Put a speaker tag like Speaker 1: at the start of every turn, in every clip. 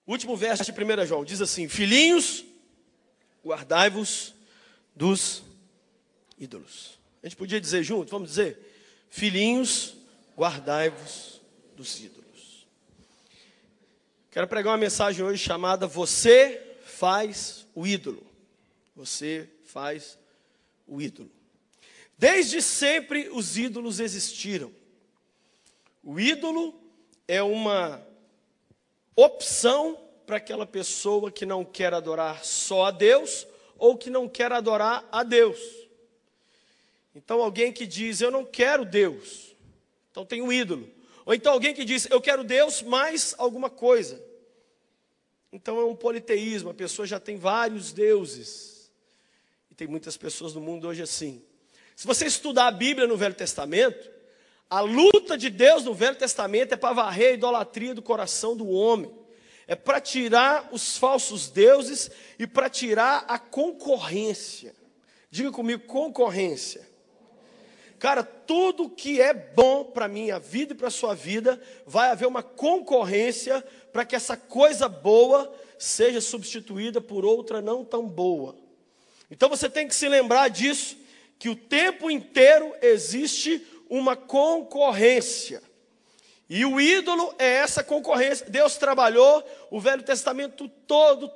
Speaker 1: O último verso de 1 João diz assim: filhinhos, guardai-vos dos ídolos. A gente podia dizer junto, vamos dizer? Filhinhos, guardai-vos dos ídolos. Quero pregar uma mensagem hoje chamada Você faz o ídolo. Você faz o ídolo. Desde sempre os ídolos existiram. O ídolo é uma opção para aquela pessoa que não quer adorar só a Deus ou que não quer adorar a Deus. Então alguém que diz, eu não quero Deus, então tem um ídolo. Ou então alguém que diz, eu quero Deus mais alguma coisa. Então é um politeísmo, a pessoa já tem vários deuses. E tem muitas pessoas no mundo hoje assim. Se você estudar a Bíblia no Velho Testamento, a luta de Deus no Velho Testamento é para varrer a idolatria do coração do homem. É para tirar os falsos deuses e para tirar a concorrência. Diga comigo, concorrência. Cara, tudo que é bom para a minha vida e para a sua vida, vai haver uma concorrência para que essa coisa boa seja substituída por outra não tão boa. Então você tem que se lembrar disso, que o tempo inteiro existe uma concorrência. E o ídolo é essa concorrência. Deus trabalhou o Velho Testamento todo,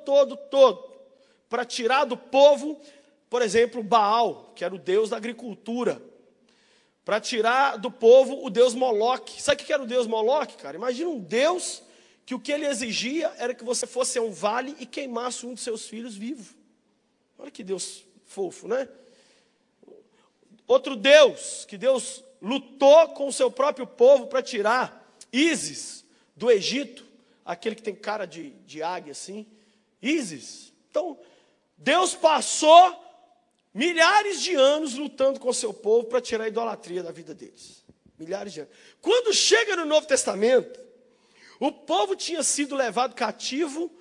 Speaker 1: para tirar do povo, por exemplo, Baal, que era o deus da agricultura. Para tirar do povo o deus Moloque. Sabe o que era o deus Moloque, cara? Imagina um deus que o que ele exigia era que você fosse a um vale e queimasse um dos seus filhos vivo. Olha que Deus fofo, né? Outro deus, que Deus lutou com o seu próprio povo para tirar Ísis do Egito, aquele que tem cara de águia assim, Ísis. Então, Deus passou milhares de anos lutando com o seu povo para tirar a idolatria da vida deles. Milhares de anos. Quando chega no Novo Testamento, o povo tinha sido levado cativo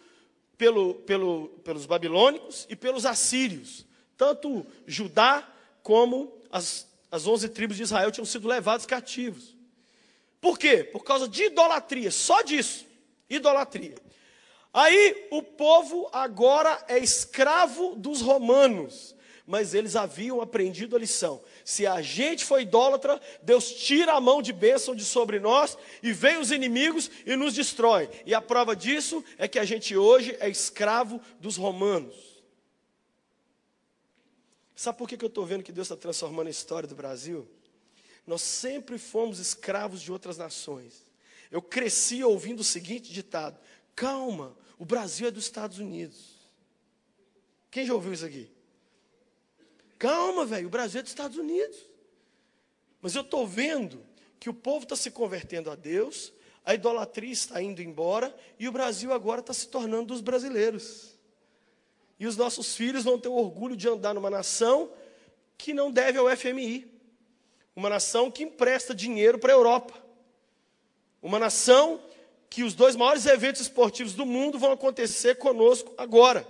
Speaker 1: pelos babilônicos e pelos assírios. Tanto Judá como as 11 tribos de Israel tinham sido levados cativos. Por quê? Por causa de idolatria, só disso, idolatria. Aí o povo agora é escravo dos romanos, mas eles haviam aprendido a lição. Se a gente for idólatra, Deus tira a mão de bênção de sobre nós, e vem os inimigos e nos destrói. E a prova disso é que a gente hoje é escravo dos romanos. Sabe por que eu estou vendo que Deus está transformando a história do Brasil? Nós sempre fomos escravos de outras nações. Eu cresci ouvindo o seguinte ditado: calma, o Brasil é dos Estados Unidos. Quem já ouviu isso aqui? Calma, velho, o Brasil é dos Estados Unidos. Mas eu estou vendo que o povo está se convertendo a Deus, a idolatria está indo embora, e o Brasil agora está se tornando dos brasileiros. E os nossos filhos vão ter o orgulho de andar numa nação que não deve ao FMI. Uma nação que empresta dinheiro para a Europa. Uma nação que os 2 maiores eventos esportivos do mundo vão acontecer conosco agora.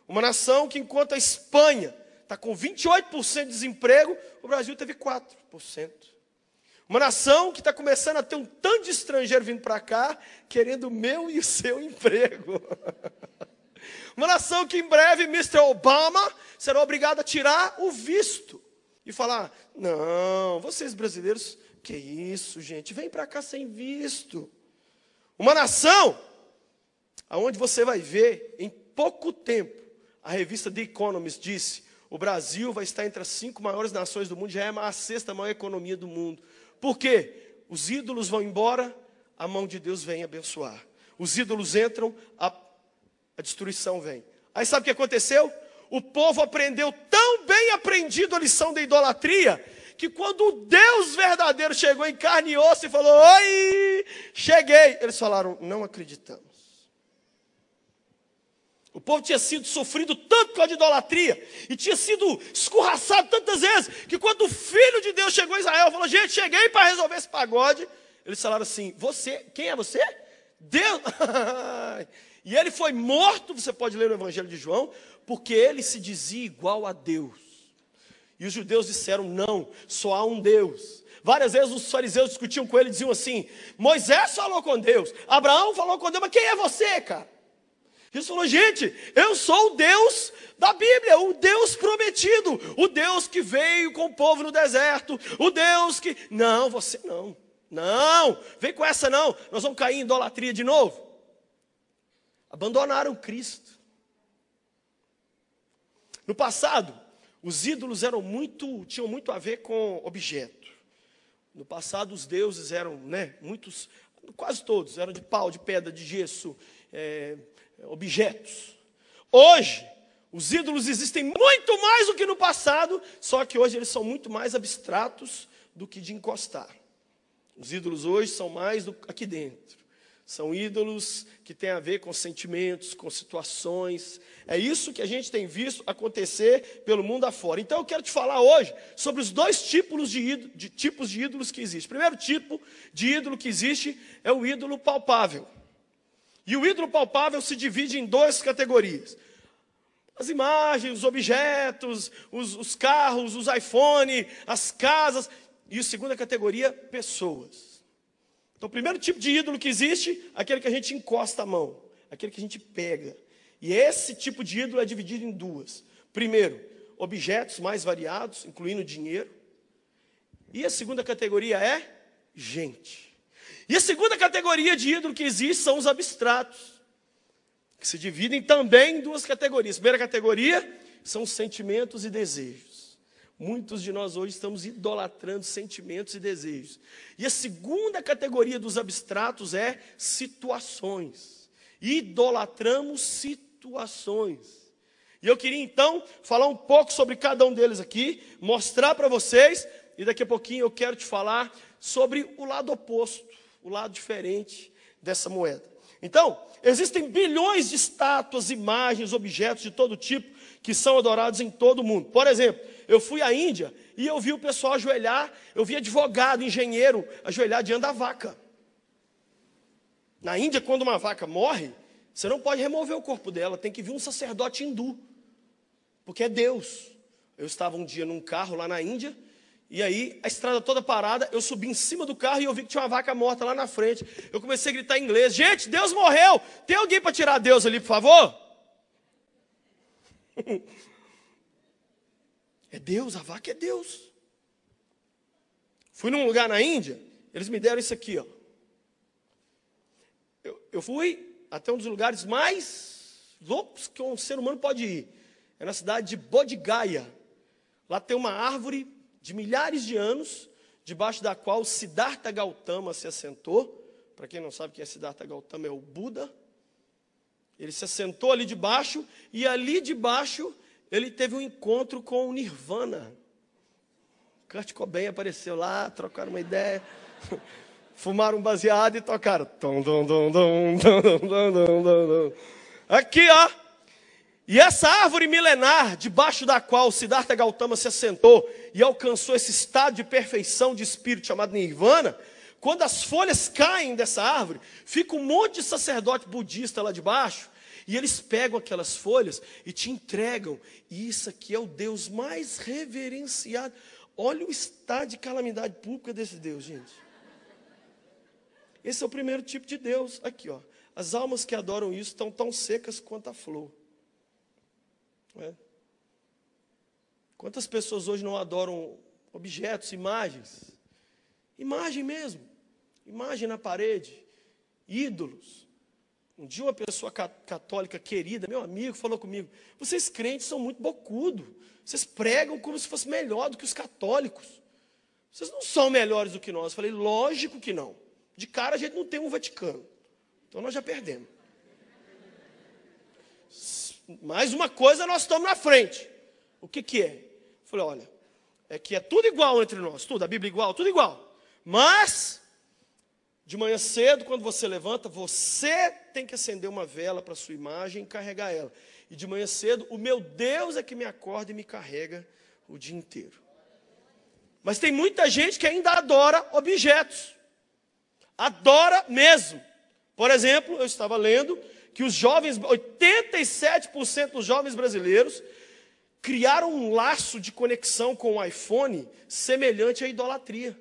Speaker 1: Uma nação que, enquanto a Espanha está com 28% de desemprego, o Brasil teve 4%. Uma nação que está começando a ter um tanto de estrangeiro vindo para cá, querendo o meu e o seu emprego. Uma nação que em breve Mr. Obama será obrigado a tirar o visto. E falar, não, vocês brasileiros, que isso, gente, vem para cá sem visto. Uma nação onde você vai ver, em pouco tempo, a revista The Economist disse, o Brasil vai estar entre as 5 maiores nações do mundo, já é a 6ª maior economia do mundo. Por quê? Os ídolos vão embora, a mão de Deus vem abençoar. Os ídolos entram, a destruição vem. Aí sabe o que aconteceu? O povo aprendeu tão bem aprendido a lição da idolatria, que quando o Deus verdadeiro chegou em carne e osso e falou, oi, cheguei. Eles falaram, não acreditamos. O povo tinha sido sofrido tanto com a idolatria, e tinha sido escorraçado tantas vezes, que quando o Filho de Deus chegou em Israel, falou, gente, cheguei para resolver esse pagode. Eles falaram assim, você, quem é você? Deus. E ele foi morto, você pode ler no Evangelho de João, porque ele se dizia igual a Deus. E os judeus disseram, não, só há um Deus. Várias vezes os fariseus discutiam com ele e diziam assim, Moisés falou com Deus, Abraão falou com Deus, mas quem é você, cara? Jesus falou, gente, eu sou o Deus da Bíblia, o Deus prometido, o Deus que veio com o povo no deserto, o Deus que... Não, você não. Não, vem com essa não, nós vamos cair em idolatria de novo. Abandonaram Cristo. No passado, os ídolos tinham muito a ver com objeto. No passado, os deuses eram, muitos, quase todos, eram de pau, de pedra, de gesso, objetos. Hoje, os ídolos existem muito mais do que no passado, só que hoje eles são muito mais abstratos do que de encostar. Os ídolos hoje são mais aqui dentro. São ídolos que têm a ver com sentimentos, com situações. É isso que a gente tem visto acontecer pelo mundo afora. Então eu quero te falar hoje sobre os dois tipos de ídolos que existem. O primeiro tipo de ídolo que existe é o ídolo palpável. E o ídolo palpável se divide em duas categorias. As imagens, os objetos, os carros, os iPhone, as casas. E a segunda categoria, pessoas. Então, o primeiro tipo de ídolo que existe, aquele que a gente encosta a mão, aquele que a gente pega. E esse tipo de ídolo é dividido em duas. Primeiro, objetos mais variados, incluindo dinheiro. E a segunda categoria é gente. E a segunda categoria de ídolo que existe são os abstratos, que se dividem também em duas categorias. A primeira categoria são os sentimentos e desejos. Muitos de nós hoje estamos idolatrando sentimentos e desejos. E a segunda categoria dos abstratos é situações. Idolatramos situações. E eu queria então falar um pouco sobre cada um deles aqui, mostrar para vocês, e daqui a pouquinho eu quero te falar sobre o lado oposto, o lado diferente dessa moeda. Então, existem bilhões de estátuas, imagens, objetos de todo tipo que são adorados em todo o mundo. Por exemplo, eu fui à Índia e eu vi o pessoal ajoelhar, eu vi advogado, engenheiro ajoelhar diante da vaca. Na Índia, quando uma vaca morre, você não pode remover o corpo dela, tem que vir um sacerdote hindu, porque é Deus. Eu estava um dia num carro lá na Índia, e aí a estrada toda parada, eu subi em cima do carro e eu vi que tinha uma vaca morta lá na frente. Eu comecei a gritar em inglês, gente, Deus morreu, tem alguém para tirar Deus ali, por favor? É Deus, a vaca é Deus. Fui num lugar na Índia, eles me deram isso aqui, ó. Eu fui até um dos lugares mais loucos que um ser humano pode ir. É na cidade de Bodh Gaya. Lá tem uma árvore de milhares de anos, debaixo da qual Siddhartha Gautama se assentou. Para quem não sabe quem é Siddhartha Gautama, é o Buda. Ele se assentou ali debaixo, e ali debaixo ele teve um encontro com o Nirvana. Kurt Cobain apareceu lá, trocaram uma ideia, fumaram um baseado e tocaram. Aqui, ó. E essa árvore milenar, debaixo da qual Siddhartha Gautama se assentou e alcançou esse estado de perfeição de espírito chamado Nirvana, quando as folhas caem dessa árvore, fica um monte de sacerdote budista lá debaixo, e eles pegam aquelas folhas e te entregam. E isso aqui é o Deus mais reverenciado. Olha o estado de calamidade pública desse Deus, gente. Esse é o primeiro tipo de Deus. Aqui, ó. As almas que adoram isso estão tão secas quanto a flor. Não é? Quantas pessoas hoje não adoram objetos, imagens? Imagem mesmo. Imagem na parede. Ídolos. Um dia uma pessoa católica querida, meu amigo, falou comigo, vocês crentes são muito bocudos, vocês pregam como se fosse melhor do que os católicos. Vocês não são melhores do que nós. Eu falei, lógico que não. De cara a gente não tem um Vaticano. Então nós já perdemos. Mais uma coisa nós estamos na frente. O que é? Eu falei, olha, é que é tudo igual entre nós, tudo, a Bíblia igual, tudo igual. Mas... de manhã cedo, quando você levanta, você tem que acender uma vela para a sua imagem e carregar ela. E de manhã cedo, o meu Deus é que me acorda e me carrega o dia inteiro. Mas tem muita gente que ainda adora objetos. Adora mesmo. Por exemplo, eu estava lendo que os jovens, 87% dos jovens brasileiros criaram um laço de conexão com o iPhone semelhante à idolatria.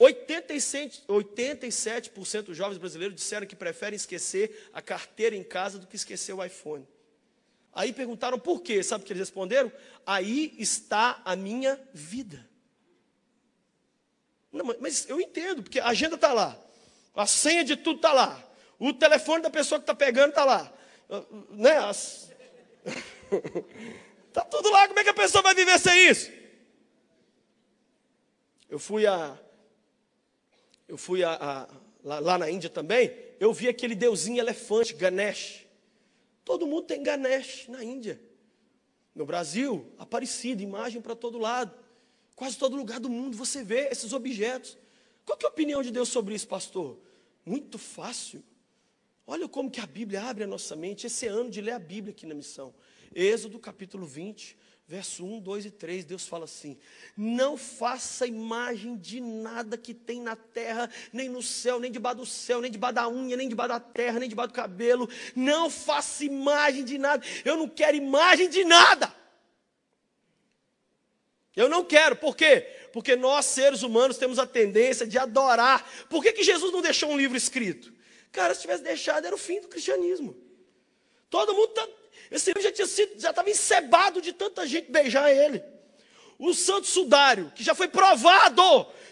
Speaker 1: 87% dos jovens brasileiros disseram que preferem esquecer a carteira em casa do que esquecer o iPhone. Aí perguntaram por quê? Sabe o que eles responderam? Aí está a minha vida. Não, mas eu entendo, porque a agenda está lá. A senha de tudo está lá. O telefone da pessoa que está pegando está lá. Né? Está tudo lá. Como é que a pessoa vai viver sem isso? Eu fui lá na Índia também. Eu vi aquele deusinho elefante, Ganesh. Todo mundo tem Ganesh na Índia. No Brasil, Aparecida, imagem para todo lado. Quase todo lugar do mundo você vê esses objetos. Qual que é a opinião de Deus sobre isso, pastor? Muito fácil. Olha como que a Bíblia abre a nossa mente. Esse ano de ler a Bíblia aqui na missão. Êxodo capítulo 20, verso 1, 2 e 3. Deus fala assim: não faça imagem de nada que tem na terra, nem no céu, nem debaixo do céu, nem debaixo da unha, nem debaixo da terra, nem debaixo do cabelo. Não faça imagem de nada. Eu não quero imagem de nada. Eu não quero. Por quê? Porque nós, seres humanos, temos a tendência de adorar. Por que Jesus não deixou um livro escrito? Cara, se tivesse deixado, era o fim do cristianismo. Todo mundo esse livro já estava encebado de tanta gente beijar ele. O Santo Sudário, que já foi provado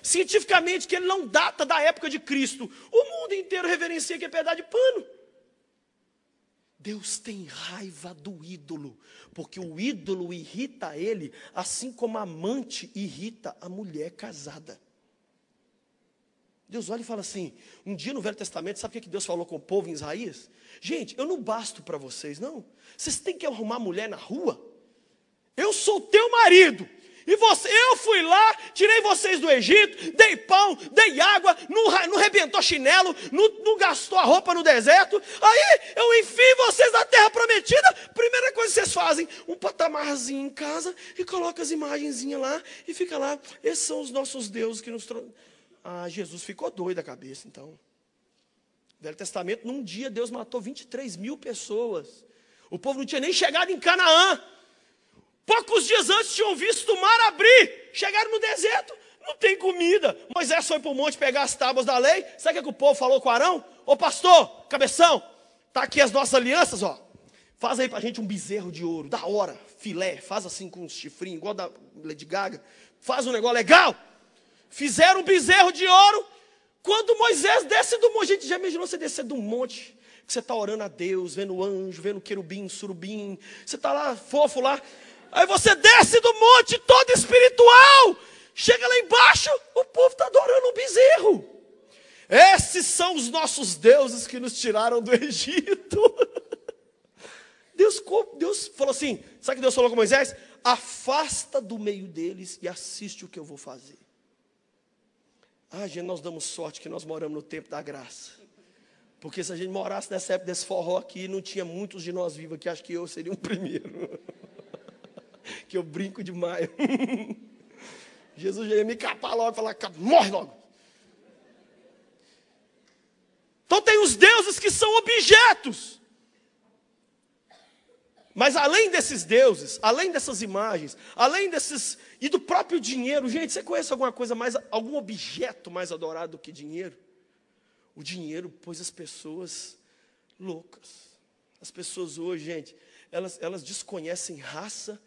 Speaker 1: cientificamente que ele não data da época de Cristo. O mundo inteiro reverencia que é pedaço de pano. Deus tem raiva do ídolo, porque o ídolo irrita ele, assim como a amante irrita a mulher casada. Deus olha e fala assim, um dia no Velho Testamento, sabe o que Deus falou com o povo em Isaías? Gente, eu não basto para vocês, não. Vocês têm que arrumar mulher na rua. Eu sou teu marido. E eu fui lá, tirei vocês do Egito, dei pão, dei água, não rebentou chinelo, não gastou a roupa no deserto. Aí eu enfio vocês na terra prometida. Primeira coisa que vocês fazem, um patamarzinho em casa e coloca as imagenzinhas lá e fica lá. Esses são os nossos deuses que nos trouxeram. Ah, Jesus ficou doido da cabeça, então. No Velho Testamento, num dia, Deus matou 23 mil pessoas. O povo não tinha nem chegado em Canaã. Poucos dias antes tinham visto o mar abrir. Chegaram no deserto, não tem comida. Moisés foi para o monte pegar as tábuas da lei. Sabe o que o povo falou com Arão? Ô pastor, cabeção, tá aqui as nossas alianças, ó. Faz aí para a gente um bezerro de ouro, da hora, filé. Faz assim com um chifrinho, igual da Lady Gaga. Faz um negócio legal. Fizeram um bezerro de ouro. Quando Moisés desce do monte, gente, já imaginou você descer do monte, que você está orando a Deus, vendo o anjo, vendo o querubim, surubim, você está lá, fofo lá, aí você desce do monte todo espiritual, chega lá embaixo, o povo está adorando um bezerro. Esses são os nossos deuses que nos tiraram do Egito. Deus falou assim, sabe o que Deus falou com Moisés? Afasta do meio deles e assiste o que eu vou fazer. Ah, gente, nós damos sorte que nós moramos no tempo da graça. Porque se a gente morasse nessa época desse forró aqui, não tinha muitos de nós vivos aqui, acho que eu seria o primeiro. Que eu brinco demais. Jesus já ia me capar logo e falar, morre logo. Então tem os deuses que são objetos. Mas além desses deuses, além dessas imagens, além desses, e do próprio dinheiro, gente, você conhece algum objeto mais adorado do que dinheiro? O dinheiro pôs as pessoas loucas. As pessoas hoje, gente, elas desconhecem raça,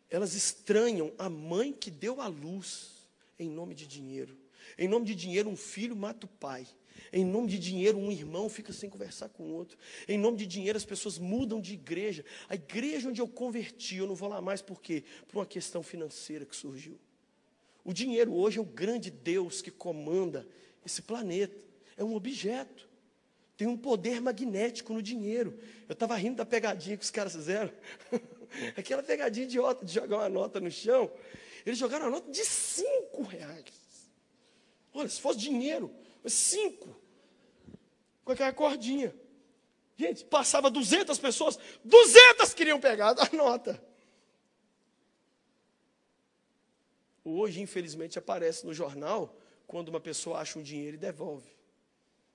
Speaker 1: elas estranham a mãe que deu à luz em nome de dinheiro. Em nome de dinheiro, um filho mata o pai. Em nome de dinheiro, um irmão fica sem conversar com o outro. Em nome de dinheiro, as pessoas mudam de igreja. A igreja onde eu converti, eu não vou lá mais por quê? Por uma questão financeira que surgiu. O dinheiro hoje é o grande Deus que comanda esse planeta. É um objeto. Tem um poder magnético no dinheiro. Eu estava rindo da pegadinha que os caras fizeram. Aquela pegadinha idiota de jogar uma nota no chão. Eles jogaram uma nota de R$5. Olha, se fosse dinheiro, 5. Com aquela cordinha. Gente, passava 200 pessoas, 200 queriam pegar a nota. Hoje, infelizmente, aparece no jornal quando uma pessoa acha um dinheiro e devolve.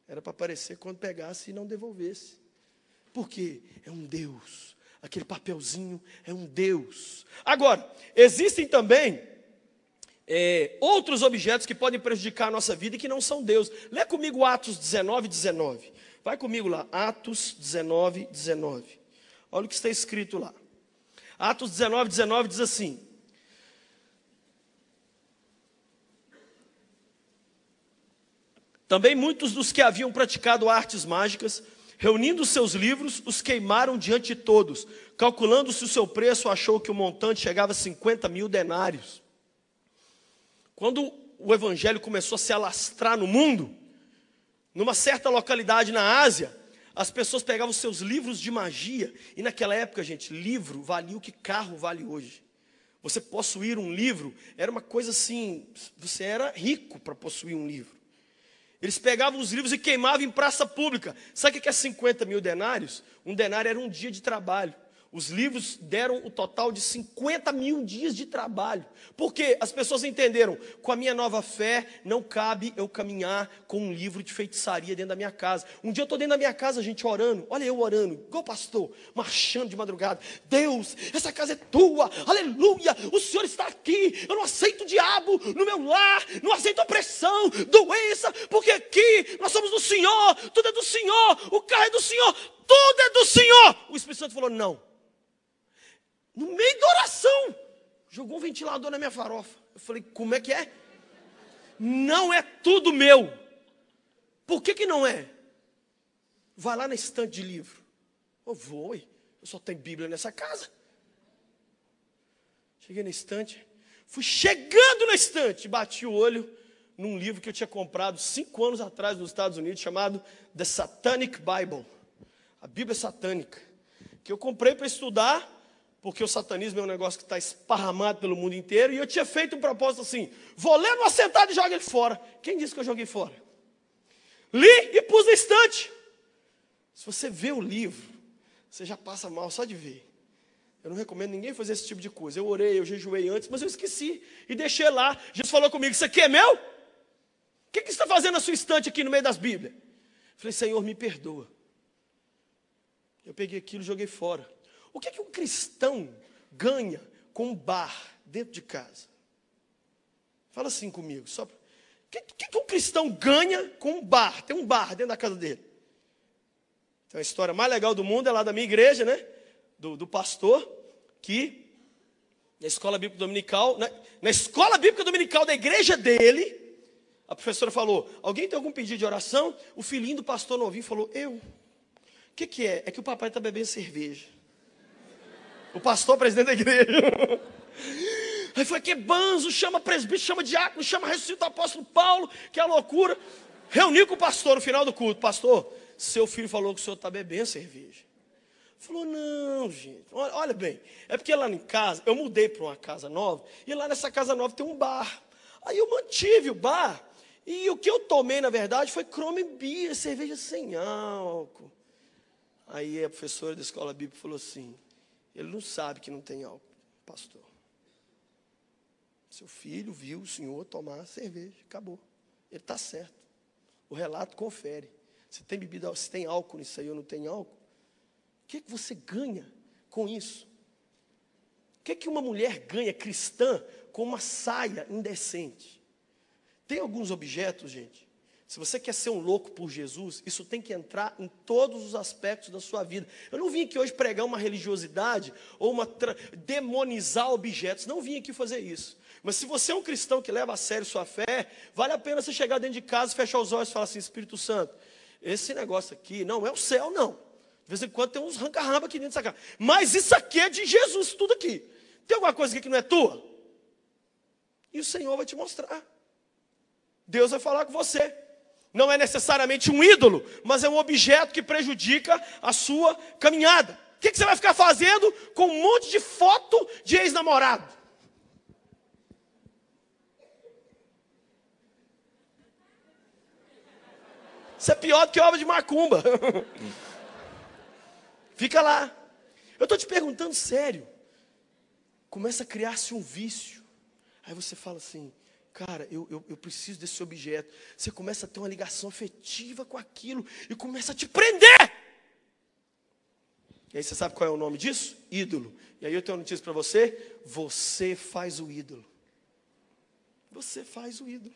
Speaker 1: Era para aparecer quando pegasse e não devolvesse. Por quê? É um Deus. Aquele papelzinho é um Deus. Agora, existem também outros objetos que podem prejudicar a nossa vida e que não são Deus. Lê comigo Atos 19, 19. Vai comigo lá, Atos 19, 19. Olha o que está escrito lá. Atos 19, 19 diz assim: também muitos dos que haviam praticado artes mágicas, reunindo seus livros, os queimaram diante de todos. Calculando-se o seu preço, achou que o montante chegava a 50 mil denários. Quando o evangelho começou a se alastrar no mundo, numa certa localidade na Ásia, as pessoas pegavam seus livros de magia. E naquela época, gente, livro valia o que carro vale hoje. Você possuir um livro era uma coisa assim, você era rico para possuir um livro. Eles pegavam os livros e queimavam em praça pública. Sabe o que é 50 mil denários? Um denário era um dia de trabalho. Os livros deram o total de 50 mil dias de trabalho. Porque as pessoas entenderam, com a minha nova fé, não cabe eu caminhar com um livro de feitiçaria dentro da minha casa. Um dia eu estou dentro da minha casa, gente, orando. Olha eu orando, igual pastor, marchando de madrugada. Deus, essa casa é tua, aleluia, o Senhor está aqui. Eu não aceito o diabo no meu lar, não aceito opressão, doença, porque aqui nós somos do Senhor, tudo é do Senhor, o carro é do Senhor, tudo é do Senhor. O Espírito Santo falou, não. No meio da oração, jogou um ventilador na minha farofa. Eu falei, como é que é? Não é tudo meu. Por que não é? Vai lá na estante de livro. Eu vou, eu só tenho Bíblia nessa casa. Cheguei na estante, fui chegando na estante, bati o olho num livro que eu tinha comprado 5 anos atrás nos Estados Unidos, chamado The Satanic Bible. A Bíblia satânica. Que eu comprei para estudar, porque o satanismo é um negócio que está esparramado pelo mundo inteiro, e eu tinha feito um propósito assim, vou ler numa sentada e jogo ele fora. Quem disse que eu joguei fora? Li e pus na estante. Se você vê o livro, você já passa mal só de ver. Eu não recomendo ninguém fazer esse tipo de coisa. Eu orei, eu jejuei antes, mas eu esqueci e deixei lá. Jesus falou comigo, isso aqui é meu? O que você está fazendo na sua estante aqui no meio das Bíblias? Eu falei, Senhor, me perdoa. Eu peguei aquilo e joguei fora. O que um cristão ganha com um bar dentro de casa? Fala assim comigo. O que um cristão ganha com um bar? Tem um bar dentro da casa dele. Então a história mais legal do mundo é lá da minha igreja, né? Do pastor, que na escola bíblica dominical, na escola bíblica dominical da igreja dele, a professora falou, alguém tem algum pedido de oração? O filhinho do pastor novinho falou, eu. O que é? É que o papai está bebendo cerveja. O pastor, presidente da igreja. Aí foi que banzo, chama presbítero, chama diácono, chama ressuscita o apóstolo Paulo, que é a loucura. Reuniu com o pastor no final do culto. Pastor, seu filho falou que o senhor está bebendo cerveja. Falou, não, gente, olha bem. É porque lá em casa, eu mudei para uma casa nova, e lá nessa casa nova tem um bar. Aí eu mantive o bar, e o que eu tomei, na verdade, foi Chrome Beer, cerveja sem álcool. Aí a professora da escola bíblica falou assim, ele não sabe que não tem álcool, pastor. Seu filho viu o senhor tomar cerveja, acabou. Ele está certo. O relato confere. Se tem bebida, se tem álcool nisso aí ou não tem álcool, o que você ganha com isso? O que uma mulher ganha cristã com uma saia indecente? Tem alguns objetos, gente. Se você quer ser um louco por Jesus, isso tem que entrar em todos os aspectos da sua vida. Eu não vim aqui hoje pregar uma religiosidade ou demonizar objetos. Não vim aqui fazer isso. Mas se você é um cristão que leva a sério sua fé, vale a pena você chegar dentro de casa, fechar os olhos e falar assim, Espírito Santo, esse negócio aqui não é o céu, não. De vez em quando tem uns ranca-raba aqui dentro dessa casa. Mas isso aqui é de Jesus, tudo aqui. Tem alguma coisa aqui que não é tua? E o Senhor vai te mostrar. Deus vai falar com você. Não é necessariamente um ídolo, mas é um objeto que prejudica a sua caminhada. O que você vai ficar fazendo com um monte de foto de ex-namorado? Isso é pior do que obra de macumba. Fica lá. Eu estou te perguntando sério. Começa a criar-se um vício. Aí você fala assim, cara, eu preciso desse objeto. Você começa a ter uma ligação afetiva com aquilo e começa a te prender. E aí você sabe qual é o nome disso? Ídolo. E aí eu tenho uma notícia para você. Você faz o ídolo. você faz o ídolo.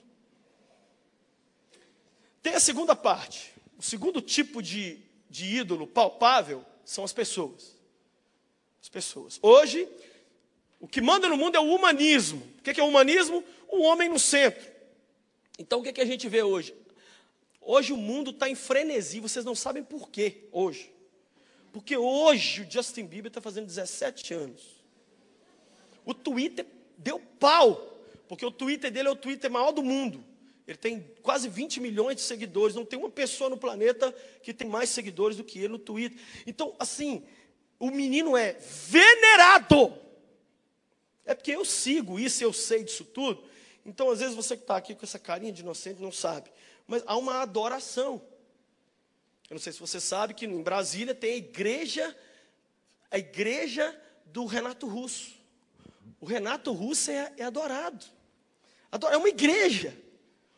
Speaker 1: Tem a segunda parte. O segundo tipo de ídolo palpável são as pessoas. As pessoas. Hoje, o que manda no mundo é o humanismo. O que é o humanismo? O homem no centro. Então, o que a gente vê hoje? Hoje o mundo está em frenesi. Vocês não sabem por quê hoje. Porque hoje o Justin Bieber está fazendo 17 anos. O Twitter deu pau. Porque o Twitter dele é o Twitter maior do mundo. Ele tem quase 20 milhões de seguidores. Não tem uma pessoa no planeta que tem mais seguidores do que ele no Twitter. Então, assim, o menino é venerado. É porque eu sigo isso, eu sei disso tudo. Então, às vezes, você que está aqui com essa carinha de inocente não sabe. Mas há uma adoração. Eu não sei se você sabe que em Brasília tem a igreja do Renato Russo. O Renato Russo é adorado. É uma igreja.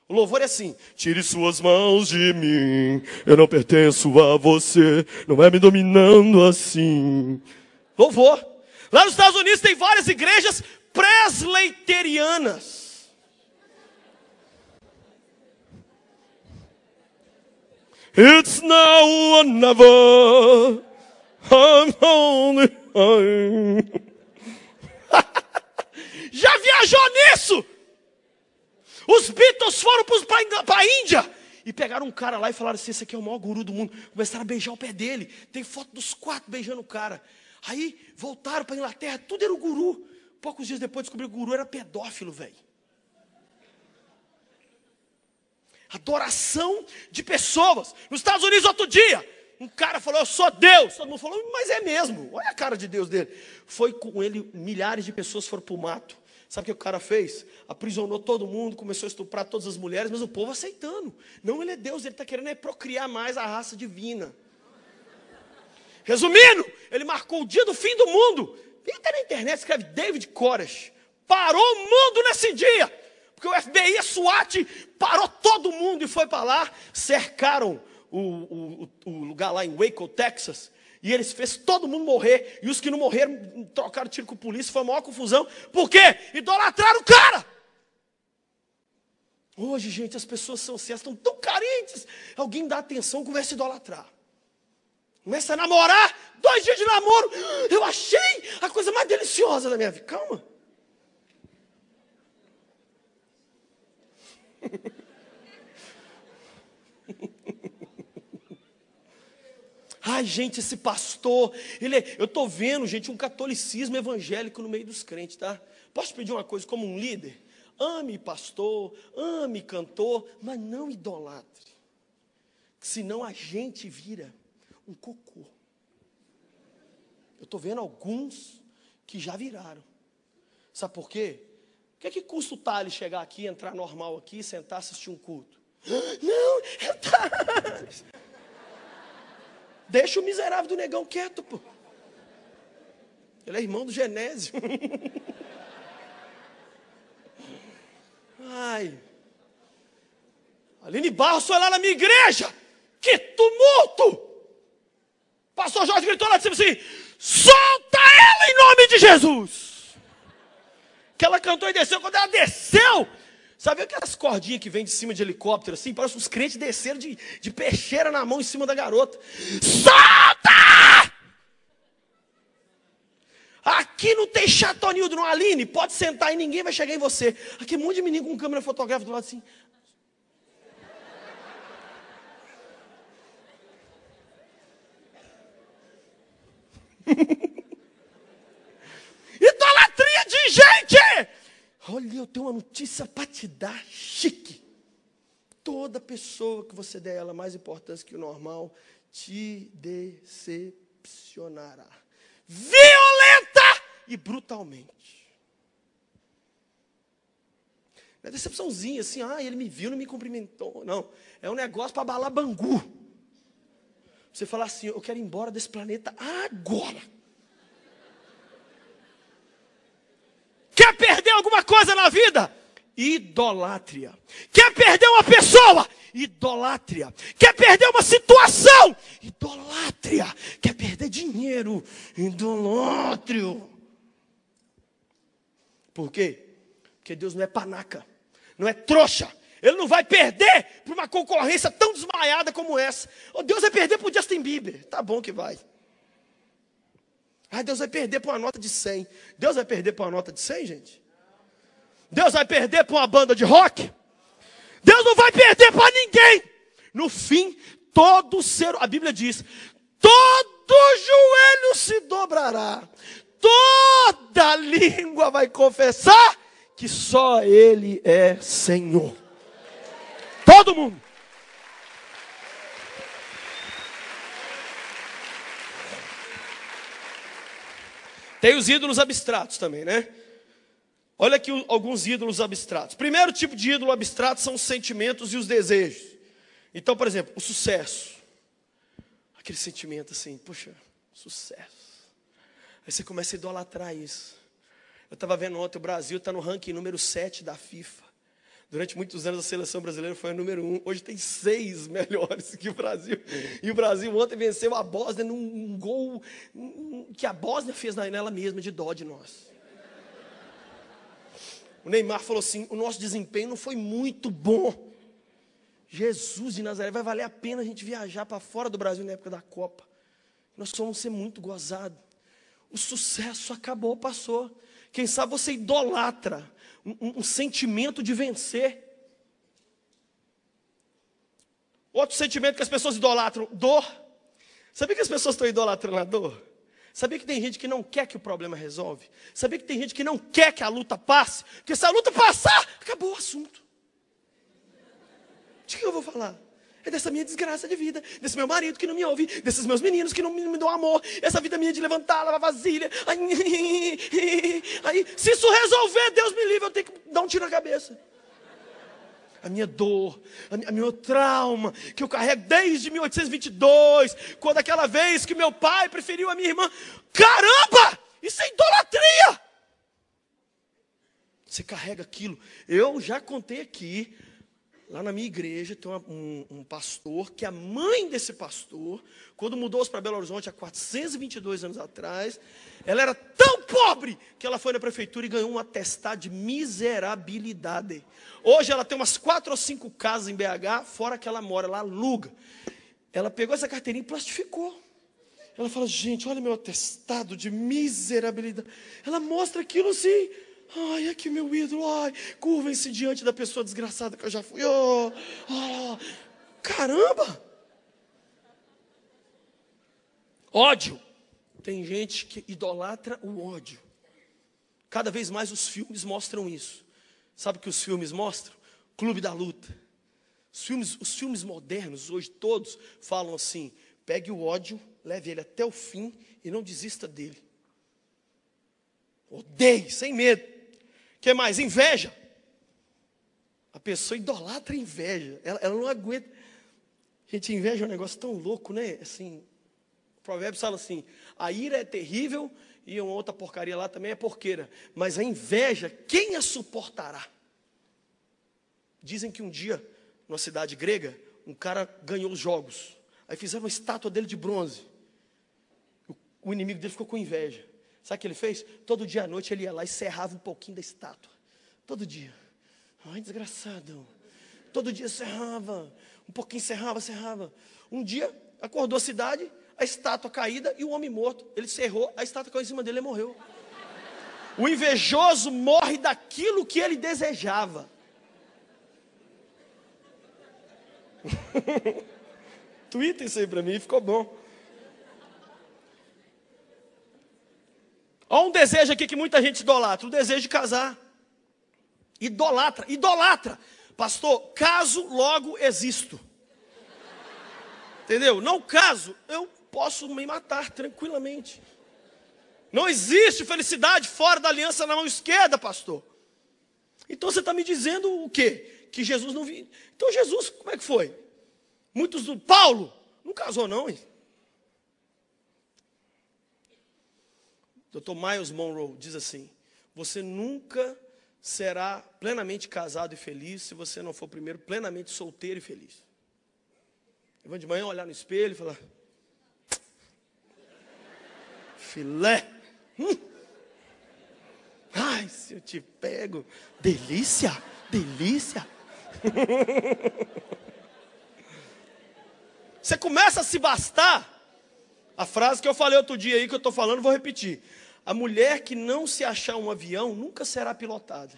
Speaker 1: O louvor é assim: tire suas mãos de mim, eu não pertenço a você, não é me dominando assim. Louvor. Lá nos Estados Unidos tem várias igrejas presleiterianas. It's now or never. I'm only. Já viajou nisso? Os Beatles foram para a Índia e pegaram um cara lá e falaram assim: esse aqui é o maior guru do mundo. Começaram a beijar o pé dele. Tem foto dos 4 beijando o cara. Aí voltaram para a Inglaterra, tudo era o guru. Poucos dias depois descobriram que o guru era pedófilo, velho. Adoração de pessoas. Nos Estados Unidos, outro dia, um cara falou: eu sou Deus. Todo mundo falou: mas é mesmo. Olha a cara de Deus dele. Foi com ele, milhares de pessoas foram para o mato. Sabe o que o cara fez? Aprisionou todo mundo, começou a estuprar todas as mulheres, mas o povo aceitando. Não, ele é Deus, ele está querendo procriar mais a raça divina. Resumindo, ele marcou o dia do fim do mundo. Entra na internet, escreve David Koresh. Parou o mundo nesse dia. Porque o FBI, a SWAT, parou todo mundo e foi para lá. Cercaram o lugar lá em Waco, Texas. E eles fez todo mundo morrer. E os que não morreram, trocaram tiro com a polícia. Foi a maior confusão. Por quê? Idolatraram o cara. Hoje, gente, as pessoas são assim, elas estão tão carentes. Alguém dá atenção, começa a idolatrar. Começa a namorar, 2 dias de namoro. Eu achei a coisa mais deliciosa da minha vida. Calma. Ai, gente, esse pastor, eu estou vendo, gente, um catolicismo evangélico no meio dos crentes, tá? Posso pedir uma coisa como um líder? Ame pastor, ame cantor, mas não idolatre. Senão a gente vira um cocô. Eu estou vendo alguns que já viraram. Sabe por quê? O que custa o Thales chegar aqui, entrar normal aqui, sentar, assistir um culto? Não, é o Thales. Deixa o miserável do negão quieto, pô. Ele é irmão do Genésio. Ai. Aline Barros foi lá na minha igreja. Que tumulto! Pastor Jorge gritou lá e disse assim: solta ela em nome de Jesus. Que ela cantou e desceu. Quando ela desceu, sabe aquelas cordinhas que vem de cima de helicóptero assim? Parece que os crentes desceram de peixeira na mão em cima da garota. Solta! Aqui não tem Chatonildo, não, Aline. Pode sentar e ninguém vai chegar em você. Aqui um monte de menino com câmera fotográfica do lado assim. Idolatria de gente! Olha, eu tenho uma notícia para te dar, chique. Toda pessoa que você der ela mais importância que o normal te decepcionará. Violenta e brutalmente. Não é decepçãozinha assim, ele me viu, não me cumprimentou. Não, é um negócio para abalar Bangu. Você falar assim: eu quero ir embora desse planeta agora. Quer perder alguma coisa na vida? Idolátria. Quer perder uma pessoa? Idolátria. Quer perder uma situação? Idolátria. Quer perder dinheiro? Idolátrio. Por quê? Porque Deus não é panaca. não é trouxa. Ele não vai perder para uma concorrência tão desmaiada como essa. Oh, Deus vai perder para o Justin Bieber. Tá bom que vai. Ah, Deus vai perder para uma nota de 100. Deus vai perder para uma nota de 100, gente? Deus vai perder para uma banda de rock? Deus não vai perder para ninguém. No fim, todo ser, a Bíblia diz, todo joelho se dobrará, toda língua vai confessar que só Ele é Senhor. Todo mundo. Tem os ídolos abstratos também, né? Olha aqui alguns ídolos abstratos. Primeiro tipo de ídolo abstrato são os sentimentos e os desejos. Então, por exemplo, o sucesso. Aquele sentimento assim, puxa, sucesso. Aí você começa a idolatrar isso. Eu estava vendo ontem, o Brasil está no ranking número 7 da FIFA. Durante muitos anos a seleção brasileira foi a número 1. Hoje tem 6 melhores que o Brasil. E o Brasil ontem venceu a Bósnia num gol que a Bósnia fez nela mesma, de dó de nós. O Neymar falou assim, o nosso desempenho não foi muito bom. Jesus de Nazaré, vai valer a pena a gente viajar para fora do Brasil na época da Copa. Nós vamos ser muito gozados. O sucesso acabou, passou. Quem sabe você idolatra um sentimento de vencer. Outro sentimento que as pessoas idolatram, dor. Sabia que as pessoas estão idolatrando a dor? Sabia que tem gente que não quer que o problema resolve? Sabia que tem gente que não quer que a luta passe? Porque se a luta passar, acabou o assunto. De que eu vou falar? É dessa minha desgraça de vida, desse meu marido que não me ouve, desses meus meninos que não me dão amor, essa vida minha de levantar, lavar vasilha. Aí, se isso resolver, Deus me livre, eu tenho que dar um tiro na cabeça. A minha dor, a meu trauma, que eu carrego desde 1822, quando aquela vez que meu pai preferiu a minha irmã. Caramba! Isso é idolatria! Você carrega aquilo. Eu já contei aqui, lá na minha igreja, tem um pastor, que a mãe desse pastor, quando mudou-se para Belo Horizonte há 422 anos atrás, ela era tão pobre que ela foi na prefeitura e ganhou um atestado de miserabilidade. Hoje ela tem umas 4 ou 5 casas em BH, fora que ela mora, ela aluga. Ela pegou essa carteirinha e plastificou. Ela fala, gente, olha meu atestado de miserabilidade. Ela mostra aquilo assim, ai, aqui meu ídolo, ai, curvem-se diante da pessoa desgraçada que eu já fui. Oh, oh, caramba! Ódio. Tem gente que idolatra o ódio. Cada vez mais os filmes mostram isso. Sabe o que os filmes mostram? Clube da Luta. Os filmes modernos, hoje todos, falam assim, pegue o ódio, leve ele até o fim e não desista dele. Odeie, sem medo. O que mais? Inveja. A pessoa idolatra a inveja. Ela não aguenta. Gente, inveja é um negócio tão louco, né? Assim, o Provérbios fala assim, a ira é terrível e uma outra porcaria lá também é porqueira. Mas a inveja, quem a suportará? Dizem que um dia, numa cidade grega, um cara ganhou os jogos. Aí fizeram uma estátua dele de bronze. O inimigo dele ficou com inveja. Sabe o que ele fez? Todo dia à noite ele ia lá e serrava um pouquinho da estátua. Todo dia. Ai, desgraçado. Todo dia serrava. Um pouquinho serrava. Um dia, acordou a cidade, a estátua caída e o homem morto. Ele serrou, a estátua caiu em cima dele e morreu. O invejoso morre daquilo que ele desejava. Twitter isso aí pra mim, ficou bom. Olha um desejo aqui que muita gente idolatra, o desejo de casar. Idolatra. Pastor, caso, logo existo. Entendeu? Não caso, eu posso me matar tranquilamente. Não existe felicidade fora da aliança na mão esquerda, pastor. Então você está me dizendo o quê? Que Jesus não viu. Então Jesus, como é que foi? Muitos do Paulo, não casou não, hein? Dr. Miles Monroe diz assim, você nunca será plenamente casado e feliz se você não for primeiro plenamente solteiro e feliz. Eu vou de manhã olhar no espelho e falar, filé, ai, se eu te pego, delícia, delícia. Você começa a se bastar. A frase que eu falei outro dia aí, que eu estou falando, vou repetir. A mulher que não se achar um avião, nunca será pilotada.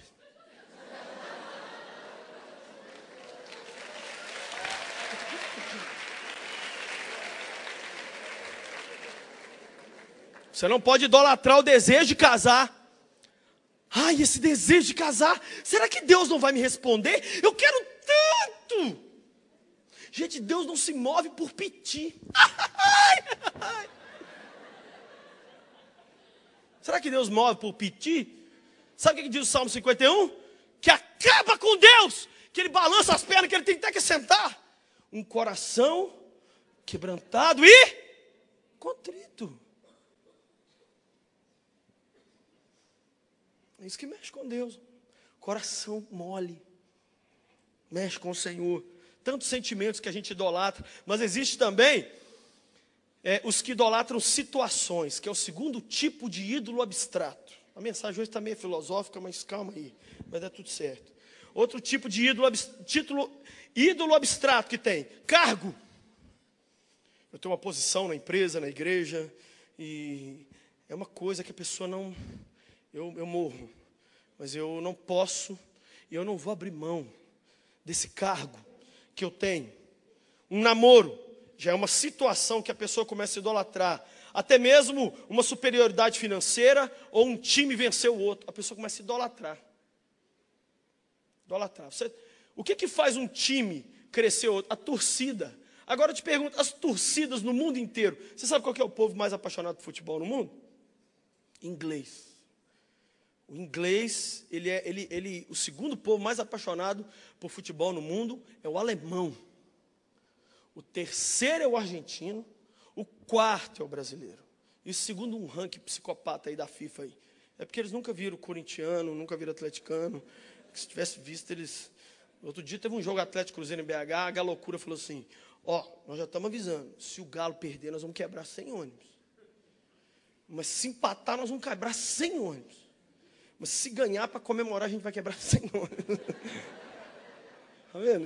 Speaker 1: Você não pode idolatrar o desejo de casar. Ai, esse desejo de casar, será que Deus não vai me responder? Eu quero tanto. Gente, Deus não se move por piti. Será que Deus move por piti? Sabe o que diz o Salmo 51? Que acaba com Deus, que Ele balança as pernas, que Ele tem até que sentar. Um coração quebrantado e contrito. É isso que mexe com Deus. Coração mole. Mexe com o Senhor. Tantos sentimentos que a gente idolatra. Mas existe também os que idolatram situações, que é o segundo tipo de ídolo abstrato. A mensagem hoje está meio filosófica, mas calma aí. Vai dar tudo certo. Outro tipo de ídolo abstrato que tem. Cargo. Eu tenho uma posição na empresa, na igreja. E é uma coisa que a pessoa não... Eu morro, mas eu não posso e eu não vou abrir mão desse cargo que eu tenho. Um namoro já é uma situação que a pessoa começa a idolatrar. Até mesmo uma superioridade financeira ou um time vencer o outro. A pessoa começa a idolatrar. O que faz um time crescer o outro? A torcida. Agora eu te pergunto, as torcidas no mundo inteiro. Você sabe qual que é o povo mais apaixonado por futebol no mundo? Inglês. O inglês, o segundo povo mais apaixonado por futebol no mundo é o alemão. O terceiro é o argentino. O quarto é o brasileiro. Isso segundo um ranking psicopata aí da FIFA aí. É porque eles nunca viram corintiano, nunca viram atleticano. Se tivesse visto eles... Outro dia teve um jogo Atlético Cruzeiro em BH, a Galocura falou assim, nós já estamos avisando, se o Galo perder, nós vamos quebrar 100 ônibus. Mas se empatar, nós vamos quebrar 100 ônibus. Mas se ganhar para comemorar, a gente vai quebrar 100 ônibus. Tá vendo?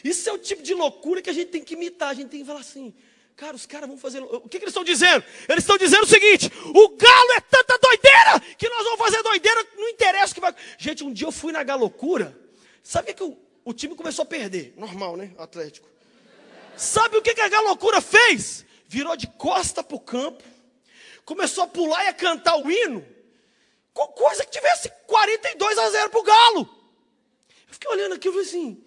Speaker 1: Isso é o tipo de loucura que a gente tem que imitar. A gente tem que falar assim, cara, os caras vão fazer... O que eles estão dizendo? Eles estão dizendo o seguinte, o Galo é tanta doideira que nós vamos fazer doideira, não interessa o que vai... Gente, um dia eu fui na Galocura, sabe o que o time começou a perder? Normal, né? Atlético. Sabe o que a Galocura fez? Virou de costa para o campo, começou a pular e a cantar o hino, coisa que tivesse 42-0 para o Galo. Eu fiquei olhando aqui e falei assim,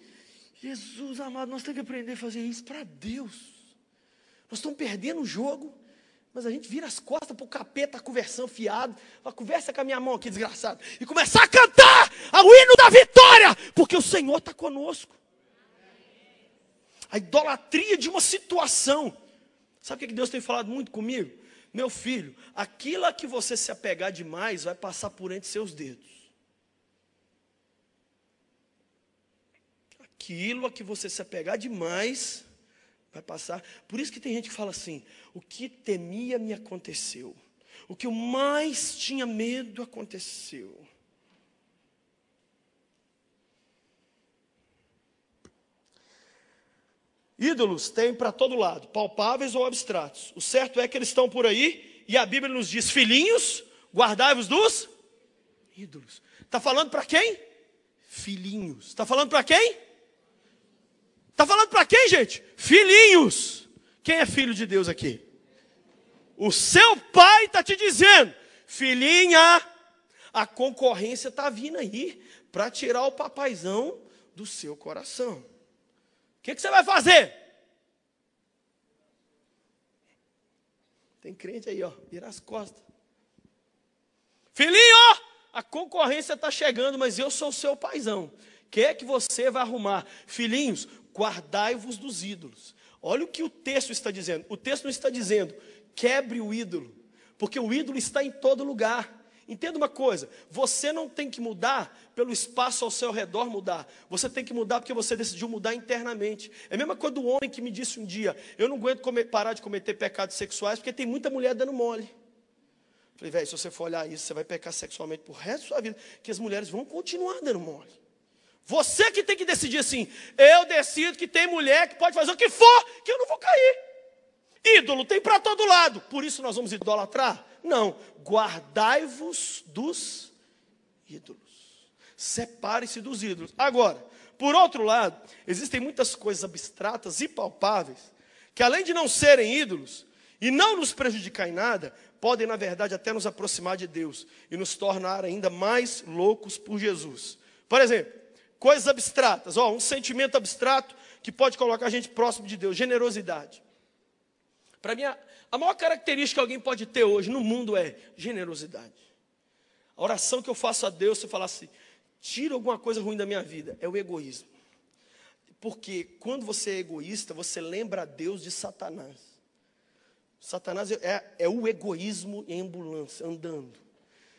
Speaker 1: Jesus amado, nós temos que aprender a fazer isso para Deus. Nós estamos perdendo o jogo, mas a gente vira as costas para o capeta conversando fiado. Fala, conversa com a minha mão aqui, desgraçado. E começar a cantar o hino da vitória, porque o Senhor está conosco. A idolatria de uma situação. Sabe o que Deus tem falado muito comigo? Meu filho, aquilo a que você se apegar demais vai passar por entre seus dedos. Aquilo a que você se apegar demais vai passar. Por isso que tem gente que fala assim, o que temia me aconteceu. O que eu mais tinha medo aconteceu. Ídolos tem para todo lado, palpáveis ou abstratos. O certo é que eles estão por aí, e a Bíblia nos diz, filhinhos, guardai-vos dos ídolos. Está falando para quem? Filhinhos. Está falando para quem? Está falando para quem, gente? Filhinhos. Quem é filho de Deus aqui? O seu pai está te dizendo, filhinha, a concorrência está vindo aí para tirar o papaizão do seu coração. O que você vai fazer? Tem crente aí, vira as costas. Filhinho, a concorrência está chegando, mas eu sou o seu paizão. O que é que você vai arrumar? Filhinhos, guardai-vos dos ídolos. Olha o que o texto está dizendo. O texto não está dizendo, quebre o ídolo, porque o ídolo está em todo lugar. Entenda uma coisa, você não tem que mudar pelo espaço ao seu redor mudar. Você tem que mudar porque você decidiu mudar internamente. É a mesma coisa do homem que me disse um dia, eu não aguento parar de cometer pecados sexuais porque tem muita mulher dando mole. Falei, velho, se você for olhar isso, você vai pecar sexualmente pro resto da sua vida, que as mulheres vão continuar dando mole. Você que tem que decidir assim, eu decido que tem mulher que pode fazer o que for, que eu não vou cair. Ídolo tem para todo lado, por isso nós vamos idolatrar? Não, guardai-vos dos ídolos. Separe-se dos ídolos. Agora, por outro lado, existem muitas coisas abstratas e palpáveis, que além de não serem ídolos, e não nos prejudicar em nada, podem na verdade até nos aproximar de Deus, e nos tornar ainda mais loucos por Jesus. Por exemplo, coisas abstratas, um sentimento abstrato que pode colocar a gente próximo de Deus, generosidade. Para mim, a maior característica que alguém pode ter hoje no mundo é generosidade. A oração que eu faço a Deus, se eu falar assim, tira alguma coisa ruim da minha vida, é o egoísmo. Porque quando você é egoísta, você lembra a Deus de Satanás. Satanás é o egoísmo em ambulância, andando.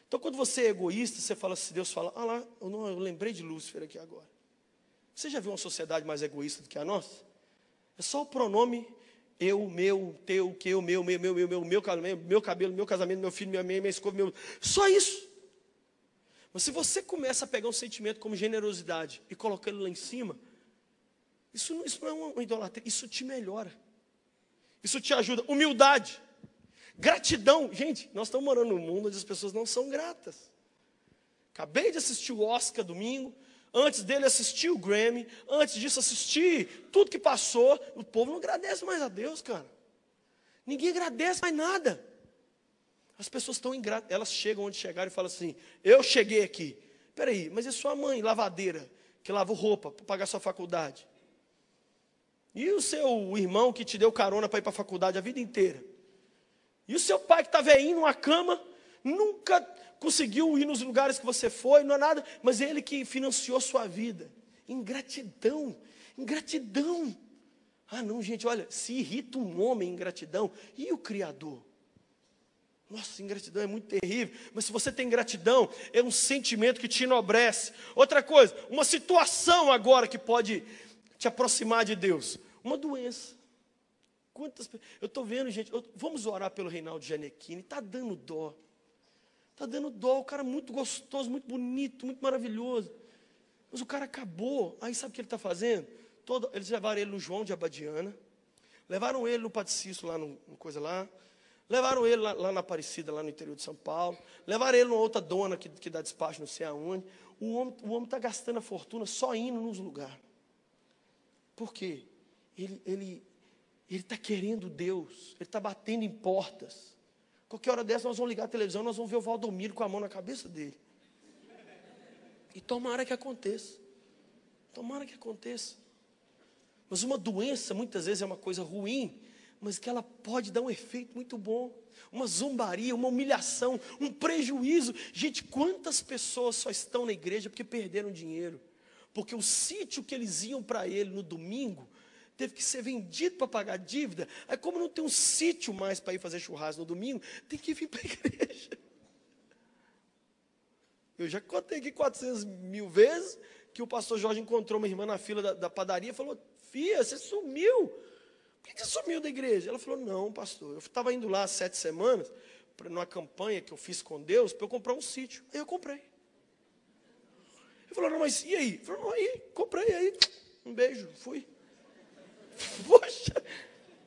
Speaker 1: Então, quando você é egoísta, você fala assim, Deus fala, lá, eu lembrei de Lúcifer aqui agora. Você já viu uma sociedade mais egoísta do que a nossa? É só o pronome eu, meu, teu, que eu, meu cabelo, meu casamento, meu filho, minha escova, só isso. Mas se você começa a pegar um sentimento como generosidade e colocar ele lá em cima, isso não é uma idolatria, isso te melhora. Isso te ajuda. Humildade. Gratidão. Gente, nós estamos morando num mundo onde as pessoas não são gratas. Acabei de assistir o Oscar domingo. Antes dele assisti o Grammy. Antes disso assisti tudo que passou. O povo não agradece mais a Deus, cara. Ninguém agradece mais nada. As pessoas estão ingratas. Elas chegam onde chegaram e falam assim, eu cheguei aqui. Peraí, mas e sua mãe, lavadeira, que lavou roupa para pagar sua faculdade? E o seu irmão que te deu carona para ir para a faculdade a vida inteira? E o seu pai que está velhinho numa cama, nunca conseguiu ir nos lugares que você foi, não é nada, mas é ele que financiou sua vida. Ingratidão, ingratidão. Ah não, gente, olha, se irrita um homem em ingratidão, e o Criador? Nossa, ingratidão é muito terrível, mas se você tem gratidão, é um sentimento que te enobrece. Outra coisa, uma situação agora que pode te aproximar de Deus, uma doença. Eu estou vendo, gente, vamos orar pelo Reinaldo Gianecchini, está dando dó. Está dando dó, o cara muito gostoso, muito bonito, muito maravilhoso. Mas o cara acabou, aí sabe o que ele está fazendo? Eles levaram ele no João de Abadiana, levaram ele no Padre Cícero, lá no coisa lá, levaram ele lá na Aparecida, lá no interior de São Paulo, levaram ele numa outra dona que dá despacho não sei aonde. O homem está gastando a fortuna só indo nos lugares. Por quê? Ele está querendo Deus, ele está batendo em portas. Qualquer hora dessa nós vamos ligar a televisão, nós vamos ver o Valdomiro com a mão na cabeça dele. E tomara que aconteça. Tomara que aconteça. Mas uma doença muitas vezes é uma coisa ruim, mas que ela pode dar um efeito muito bom. Uma zombaria, uma humilhação, um prejuízo. Gente, quantas pessoas só estão na igreja porque perderam dinheiro? Porque o sítio que eles iam para ele no domingo teve que ser vendido para pagar dívida. Aí como não tem um sítio mais para ir fazer churrasco no domingo, tem que vir para a igreja. Eu já contei aqui 400 mil vezes que o pastor Jorge encontrou uma irmã na fila da padaria e falou, filha, você sumiu. Por que você sumiu da igreja? Ela falou, não, pastor, eu estava indo lá há 7 semanas, numa campanha que eu fiz com Deus, para eu comprar um sítio. Aí eu comprei. Ele falou, não, mas e aí? Ele falou, não, aí, comprei, aí, um beijo, fui. Poxa,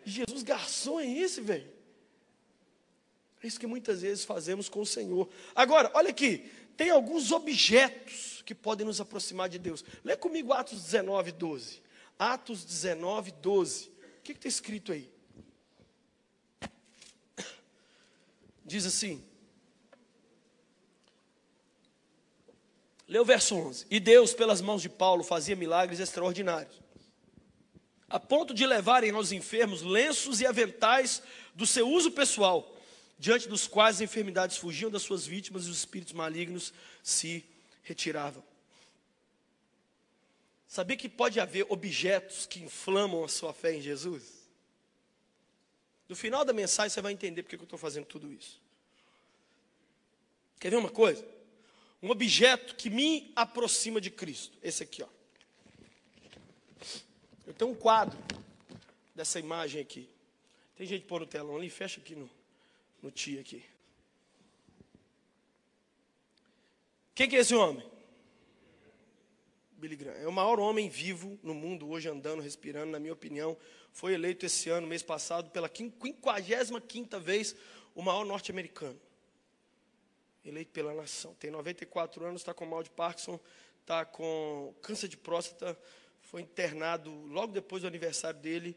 Speaker 1: Jesus garçom é esse, velho? É isso que muitas vezes fazemos com o Senhor. Agora, olha aqui, tem alguns objetos que podem nos aproximar de Deus. Lê comigo Atos 19, 12. Atos 19, 12. O que está escrito aí? Diz assim. Lê o verso 11. E Deus, pelas mãos de Paulo, fazia milagres extraordinários, a ponto de levarem aos enfermos lenços e aventais do seu uso pessoal, diante dos quais as enfermidades fugiam das suas vítimas e os espíritos malignos se retiravam. Sabia que pode haver objetos que inflamam a sua fé em Jesus? No final da mensagem você vai entender porque eu estou fazendo tudo isso. Quer ver uma coisa? Um objeto que me aproxima de Cristo. Esse aqui, ó. Eu tenho um quadro dessa imagem aqui. Tem gente pôr no telão ali, fecha aqui no tia aqui. Quem que é esse homem? Billy Graham. É o maior homem vivo no mundo hoje, andando, respirando, na minha opinião. Foi eleito esse ano, mês passado, pela 55ª vez, o maior norte-americano. Eleito pela nação. Tem 94 anos, está com mal de Parkinson, está com câncer de próstata, foi internado logo depois do aniversário dele.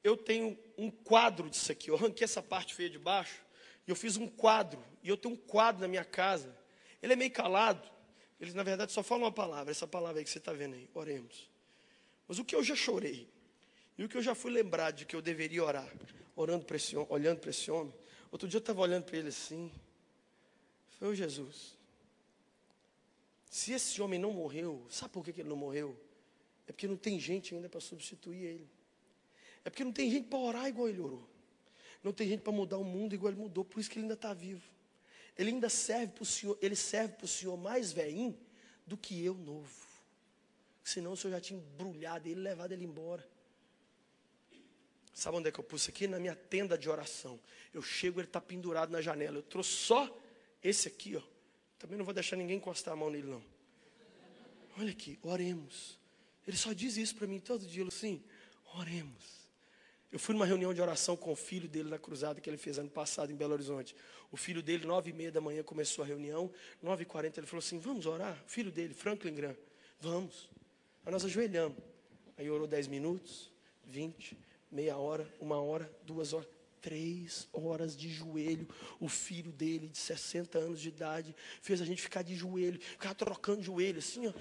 Speaker 1: Eu tenho um quadro disso aqui. Eu arranquei essa parte feia de baixo e eu fiz um quadro. E eu tenho um quadro na minha casa. Ele é meio calado. Ele, na verdade, só fala uma palavra. Essa palavra aí que você está vendo aí. Oremos. Mas o que eu já chorei e o que eu já fui lembrado de que eu deveria orar, olhando para esse homem. Outro dia eu estava olhando para ele assim. Foi o Jesus. Se esse homem não morreu, sabe por que ele não morreu? É porque não tem gente ainda para substituir ele. É porque não tem gente para orar igual ele orou. Não tem gente para mudar o mundo igual ele mudou. Por isso que ele ainda está vivo. Ele ainda serve para o Senhor. Ele serve para o Senhor mais velhinho do que eu novo. Senão o Senhor já tinha embrulhado ele e levado ele embora. Sabe onde é que eu pus isso aqui? Na minha tenda de oração. Eu chego, ele está pendurado na janela. Eu trouxe só esse aqui, ó. Também não vou deixar ninguém encostar a mão nele, não. Olha aqui, oremos. Ele só diz isso para mim todo dia, assim, oremos. Eu fui numa reunião de oração com o filho dele na cruzada que ele fez ano passado em Belo Horizonte. O filho dele, 9h30 da manhã, começou a reunião. 9h40 ele falou assim, vamos orar? O filho dele, Franklin Graham, vamos. Aí nós ajoelhamos. Aí orou 10 minutos, 20, meia hora, 1 hora, 2 horas, 3 horas de joelho. O filho dele, de 60 anos de idade, fez a gente ficar de joelho, ficar trocando joelho, assim, ó.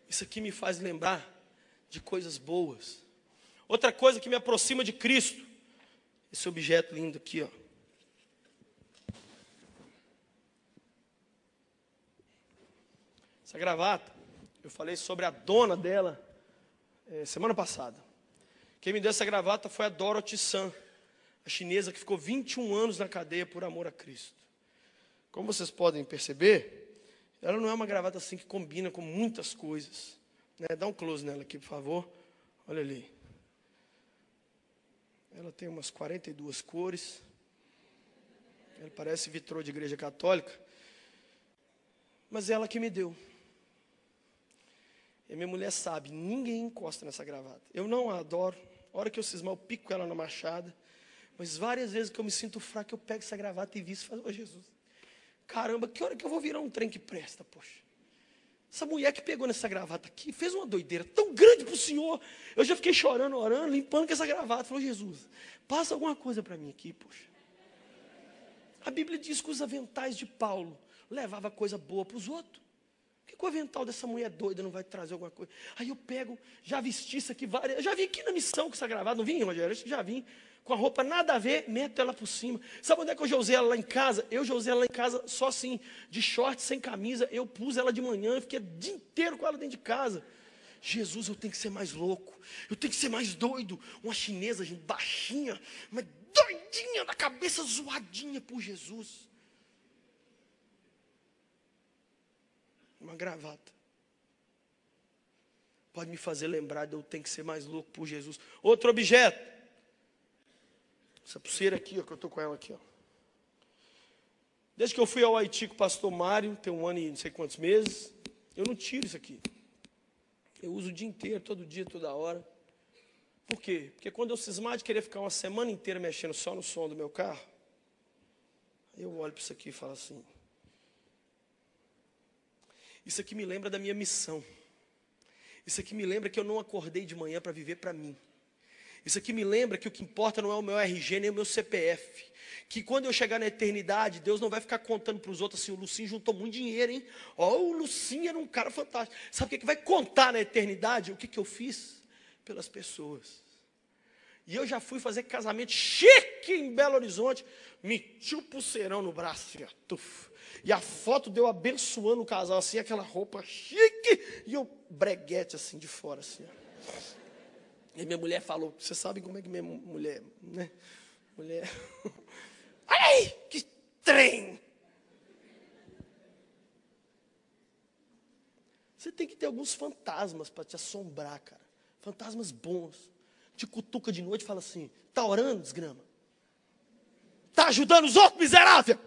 Speaker 1: Isso aqui me faz lembrar de coisas boas. Outra coisa que me aproxima de Cristo. Esse objeto lindo aqui, ó. Essa gravata, eu falei sobre a dona dela semana passada. Quem me deu essa gravata foi a Dorothy San, a chinesa que ficou 21 anos na cadeia por amor a Cristo. Como vocês podem perceber, ela não é uma gravata assim que combina com muitas coisas. Né? Dá um close nela aqui, por favor. Olha ali. Ela tem umas 42 cores. Ela parece vitrô de igreja católica. Mas é ela que me deu. E a minha mulher sabe, ninguém encosta nessa gravata. Eu não a adoro. A hora que eu cismar, eu pico ela na machada. Mas várias vezes que eu me sinto fraco, eu pego essa gravata e visto e falo, ô Jesus, caramba, que hora que eu vou virar um trem que presta, poxa. Essa mulher que pegou nessa gravata aqui, fez uma doideira tão grande para o Senhor. Eu já fiquei chorando, orando, limpando com essa gravata. Falou, Jesus, passa alguma coisa para mim aqui, poxa. A Bíblia diz que os aventais de Paulo levavam coisa boa para os outros. Por que o avental dessa mulher doida não vai trazer alguma coisa? Aí eu pego, já vesti isso aqui várias. Eu já vim aqui na missão com essa gravata, não vim, Rogério? Eu já vim. Com a roupa nada a ver, meto ela por cima. Sabe onde é que eu já usei ela lá em casa? Eu já usei ela lá em casa só assim, de short, sem camisa. Eu pus ela de manhã, fiquei o dia inteiro com ela dentro de casa. Jesus, eu tenho que ser mais louco. Eu tenho que ser mais doido. Uma chinesa, gente, baixinha, mas doidinha, da cabeça zoadinha por Jesus. Uma gravata. Pode me fazer lembrar de eu tenho que ser mais louco por Jesus. Outro objeto. Essa pulseira aqui, ó, que eu estou com ela aqui, ó. Desde que eu fui ao Haiti com o pastor Mário, tem 1 ano e não sei quantos meses, eu não tiro isso aqui. Eu uso o dia inteiro, todo dia, toda hora. Por quê? Porque quando eu cismar de querer ficar uma semana inteira mexendo só no som do meu carro, eu olho para isso aqui e falo assim, isso aqui me lembra da minha missão. Isso aqui me lembra que eu não acordei de manhã para viver para mim. Isso aqui me lembra que o que importa não é o meu RG nem o meu CPF. Que quando eu chegar na eternidade, Deus não vai ficar contando para os outros assim, o Lucinho juntou muito dinheiro, hein? Ó, o Lucinho era um cara fantástico. Sabe o que vai contar na eternidade? O que eu fiz pelas pessoas. E eu já fui fazer casamento chique em Belo Horizonte, meti o pulseirão no braço, assim, ó, e a foto deu abençoando o casal, assim, aquela roupa chique, e eu breguete assim de fora, assim, ó. E minha mulher falou, vocês sabem como é que minha mulher, né? Mulher, olha aí, que trem! Você tem que ter alguns fantasmas para te assombrar, cara. Fantasmas bons. Te cutuca de noite e fala assim, tá orando, desgrama? Está ajudando os outros, miserável?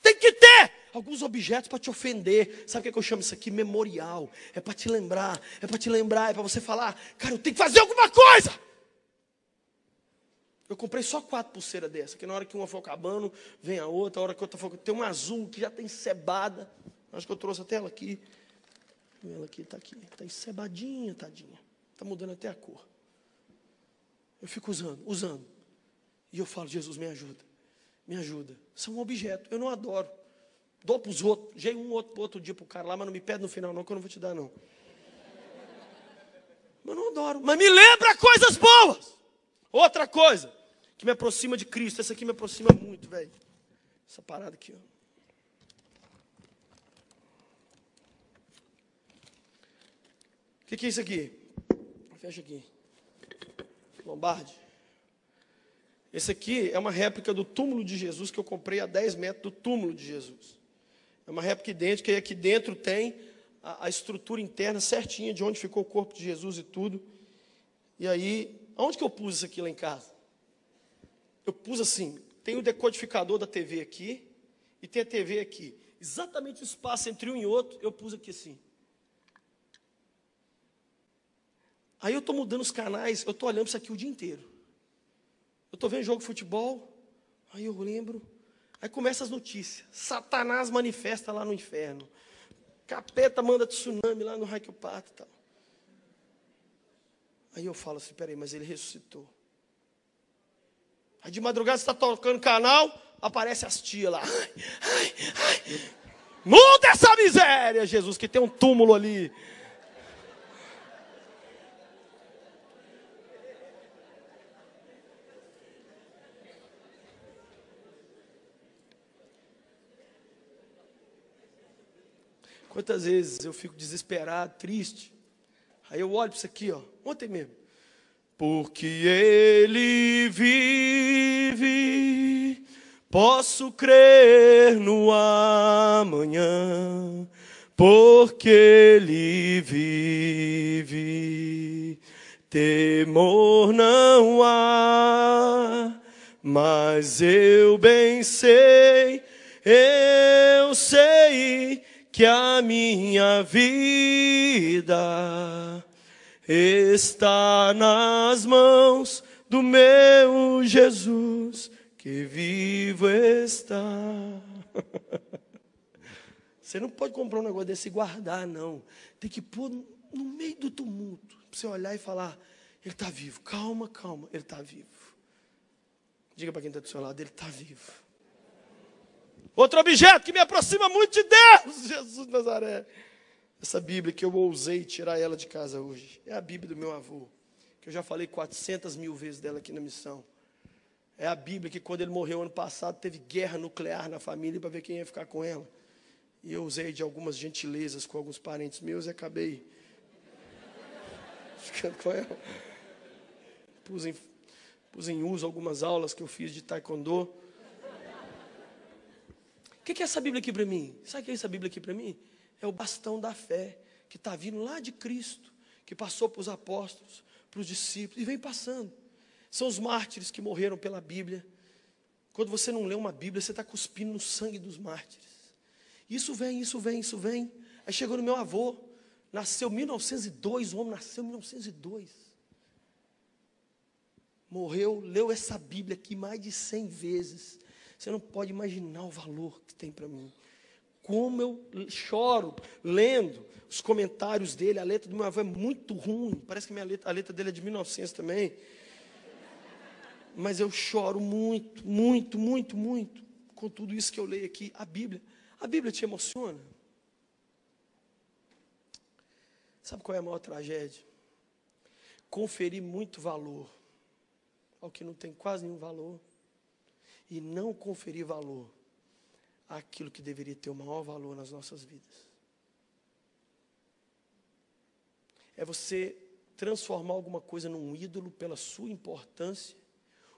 Speaker 1: Tem que ter alguns objetos para te ofender. Sabe o que eu chamo isso aqui? Memorial. É para te lembrar, é para você falar, cara, eu tenho que fazer alguma coisa. Eu comprei só 4 pulseiras dessa, que na hora que uma for acabando, vem a outra, a hora que outra for... Tem uma azul que já está encebada. Acho que eu trouxe até ela aqui. Ela aqui, está encebadinha, tadinha. Está mudando até a cor. Eu fico usando. E eu falo, Jesus, me ajuda. Me ajuda. São um objeto, eu não adoro. Dou para os outros. Jei um outro dia para o cara lá, mas não me pede no final não, que eu não vou te dar não. Eu não adoro. Mas me lembra coisas boas. Outra coisa que me aproxima de Cristo. Essa aqui me aproxima muito, velho. Essa parada aqui, ó. O que é isso aqui? Fecha aqui. Lombarde. Esse aqui é uma réplica do túmulo de Jesus que eu comprei a 10 metros do túmulo de Jesus. É uma réplica idêntica e aqui dentro tem a estrutura interna certinha de onde ficou o corpo de Jesus e tudo. E aí, aonde que eu pus isso aqui lá em casa? Eu pus assim, tem o decodificador da TV aqui e tem a TV aqui. Exatamente o espaço entre um e outro, eu pus aqui assim. Aí eu estou mudando os canais, eu estou olhando isso aqui o dia inteiro. Eu estou vendo jogo de futebol, aí eu lembro, aí começa as notícias. Satanás manifesta lá no inferno. Capeta manda tsunami lá no raio que eu parto e tal. Aí eu falo assim, peraí, mas ele ressuscitou. Aí de madrugada você está tocando canal, aparece as tias lá. Ai. Muda essa miséria, Jesus, que tem um túmulo ali. Quantas vezes eu fico desesperado, triste. Aí eu olho para isso aqui, ó, ontem mesmo. Porque Ele vive, posso crer no amanhã. Porque Ele vive, temor não há. Mas eu bem sei, eu sei que a minha vida está nas mãos do meu Jesus, que vivo está. Você não pode comprar um negócio desse e guardar, não. Tem que pôr no meio do tumulto, para você olhar e falar, ele está vivo. Calma, ele está vivo. Diga para quem está do seu lado, ele está vivo. Outro objeto que me aproxima muito de Deus, Jesus de Nazaré. Essa Bíblia que eu ousei tirar ela de casa hoje. É a Bíblia do meu avô, que eu já falei 400 mil vezes dela aqui na missão. É a Bíblia que quando ele morreu ano passado, teve guerra nuclear na família para ver quem ia ficar com ela. E eu usei de algumas gentilezas com alguns parentes meus e acabei ficando com ela. Pus em uso algumas aulas que eu fiz de taekwondo. O que é essa Bíblia aqui para mim? Sabe o que é essa Bíblia aqui para mim? É o bastão da fé, que está vindo lá de Cristo, que passou para os apóstolos, para os discípulos, e vem passando. São os mártires que morreram pela Bíblia. Quando você não lê uma Bíblia, você está cuspindo no sangue dos mártires. Isso vem. Aí chegou no meu avô, nasceu em 1902, o homem nasceu em 1902. Morreu, leu essa Bíblia aqui mais de 100 vezes. Você não pode imaginar o valor que tem para mim. Como eu choro lendo os comentários dele. A letra do meu avô é muito ruim. Parece que a letra dele é de 1900 também. Mas eu choro muito com tudo isso que eu leio aqui. A Bíblia te emociona? Sabe qual é a maior tragédia? Conferir muito valor ao que não tem quase nenhum valor. E não conferir valor àquilo que deveria ter o maior valor nas nossas vidas. É você transformar alguma coisa num ídolo pela sua importância.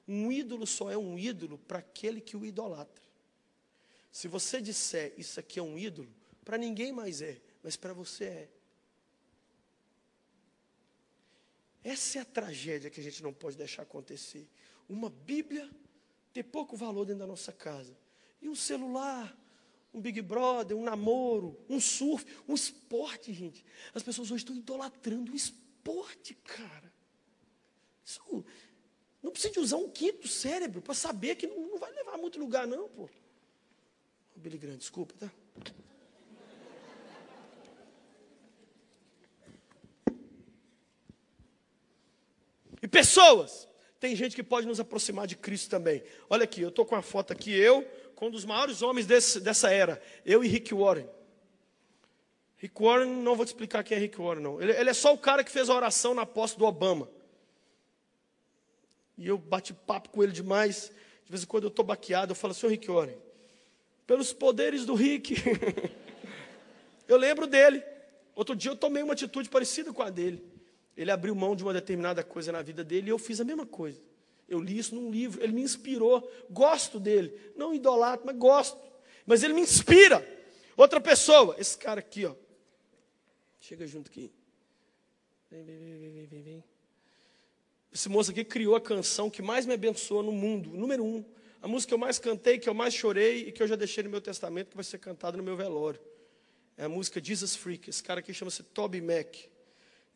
Speaker 1: Um ídolo só é um ídolo para aquele que o idolatra. Se você disser, isso aqui é um ídolo, para ninguém mais é, mas para você é. Essa é a tragédia que a gente não pode deixar acontecer. Uma Bíblia ter pouco valor dentro da nossa casa. E um celular, um Big Brother, um namoro, um surf, um esporte, gente. As pessoas hoje estão idolatrando o esporte, cara. Isso, não precisa de usar um quinto cérebro para saber que não vai levar a muito lugar, não, pô. Billy Graham, desculpa, tá? E pessoas, tem gente que pode nos aproximar de Cristo também. Olha aqui, eu estou com uma foto aqui, eu, com um dos maiores homens dessa era, eu e Rick Warren. Rick Warren, não vou te explicar quem é Rick Warren, não. Ele é só o cara que fez a oração na posse do Obama. E eu bati papo com ele demais. De vez em quando eu estou baqueado, eu falo, senhor Rick Warren, pelos poderes do Rick, eu lembro dele. Outro dia eu tomei uma atitude parecida com a dele. Ele abriu mão de uma determinada coisa na vida dele e eu fiz a mesma coisa. Eu li isso num livro, ele me inspirou. Gosto dele, não idolatro, mas gosto. Mas ele me inspira. Outra pessoa, esse cara aqui, ó. Chega junto aqui. Vem. Esse moço aqui criou a canção que mais me abençoa no mundo, número 1. A música que eu mais cantei, que eu mais chorei e que eu já deixei no meu testamento, que vai ser cantada no meu velório. É a música Jesus Freak. Esse cara aqui chama-se Toby Mac.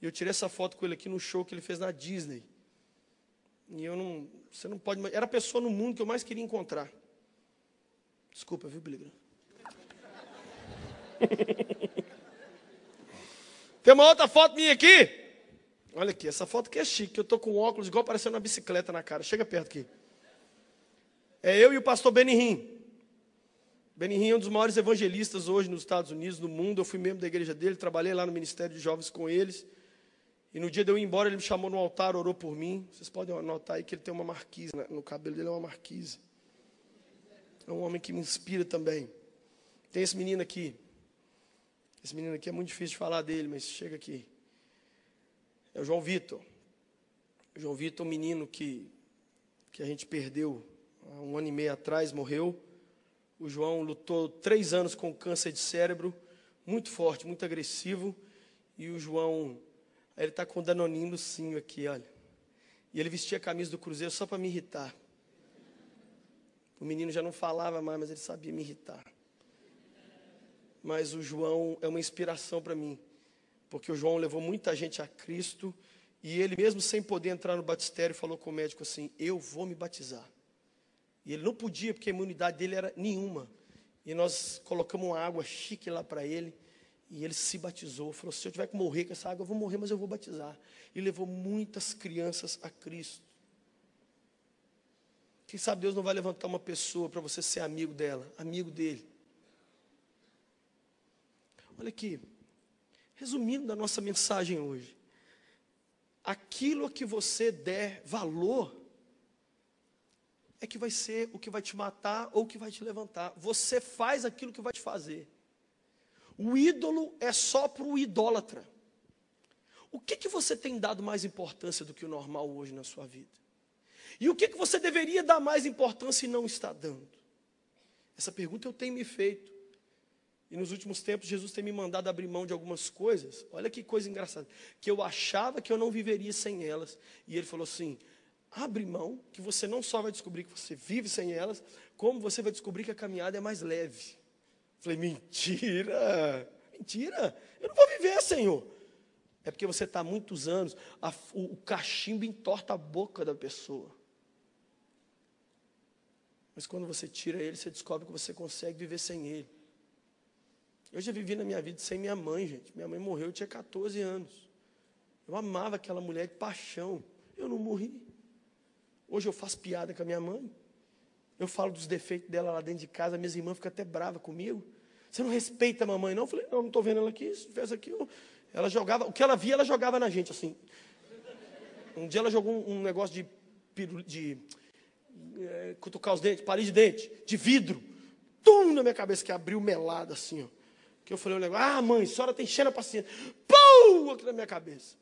Speaker 1: E eu tirei essa foto com ele aqui no show que ele fez na Disney. E você não pode... Era a pessoa no mundo que eu mais queria encontrar. Desculpa, viu, Billy Graham? Tem uma outra foto minha aqui. Olha aqui, essa foto aqui é chique. Eu estou com óculos igual parecendo uma bicicleta na cara. Chega perto aqui. É eu e o pastor Benny Hinn. Benny Hinn é um dos maiores evangelistas hoje nos Estados Unidos, no mundo. Eu fui membro da igreja dele, trabalhei lá no Ministério de Jovens com eles. E no dia de eu ir embora, ele me chamou no altar, orou por mim. Vocês podem anotar aí que ele tem uma marquise, né? No cabelo dele é uma marquise. É um homem que me inspira também. Tem esse menino aqui. Esse menino aqui é muito difícil de falar dele, mas chega aqui. É o João Vitor. O João Vitor é um menino que a gente perdeu há 1 ano e meio atrás, morreu. O João lutou 3 anos com câncer de cérebro, muito forte, muito agressivo. E o João, ele está com o Danoninho Lucinho aqui, olha. E ele vestia a camisa do Cruzeiro só para me irritar. O menino já não falava mais, mas ele sabia me irritar. Mas o João é uma inspiração para mim. Porque o João levou muita gente a Cristo. E ele mesmo sem poder entrar no batistério, falou com o médico assim, eu vou me batizar. E ele não podia, porque a imunidade dele era nenhuma. E nós colocamos uma água chique lá para ele. E ele se batizou. Falou, se eu tiver que morrer com essa água, eu vou morrer, mas eu vou batizar. E levou muitas crianças a Cristo. Quem sabe Deus não vai levantar uma pessoa para você ser amigo dela, amigo dele. Olha aqui. Resumindo da nossa mensagem hoje. Aquilo a que você der valor é que vai ser o que vai te matar ou o que vai te levantar. Você faz aquilo que vai te fazer. O ídolo é só para o idólatra. O que você tem dado mais importância do que o normal hoje na sua vida? E o que você deveria dar mais importância e não está dando? Essa pergunta eu tenho me feito. E nos últimos tempos, Jesus tem me mandado abrir mão de algumas coisas. Olha que coisa engraçada. Que eu achava que eu não viveria sem elas. E ele falou assim, abre mão, que você não só vai descobrir que você vive sem elas, como você vai descobrir que a caminhada é mais leve. Falei, mentira, mentira. Eu não vou viver, Senhor. É porque você está há muitos anos, o cachimbo entorta a boca da pessoa. Mas quando você tira ele, você descobre que você consegue viver sem ele. Eu já vivi na minha vida sem minha mãe, gente. Minha mãe morreu, eu tinha 14 anos. Eu amava aquela mulher de paixão. Eu não morri. Hoje eu faço piada com a minha mãe. Eu falo dos defeitos dela lá dentro de casa. Minhas irmãs ficam até bravas comigo. Você não respeita a mamãe, não? Eu falei, não estou vendo ela aqui. Se fez aquilo. Ela jogava, o que ela via, ela jogava na gente, assim. Um dia ela jogou um negócio de cutucar os dentes, palito de dente, de vidro. Tum, na minha cabeça, que abriu melado, assim, ó. Que eu falei um negócio, mãe, a senhora tem cheia de paciência. Pum, aqui na minha cabeça.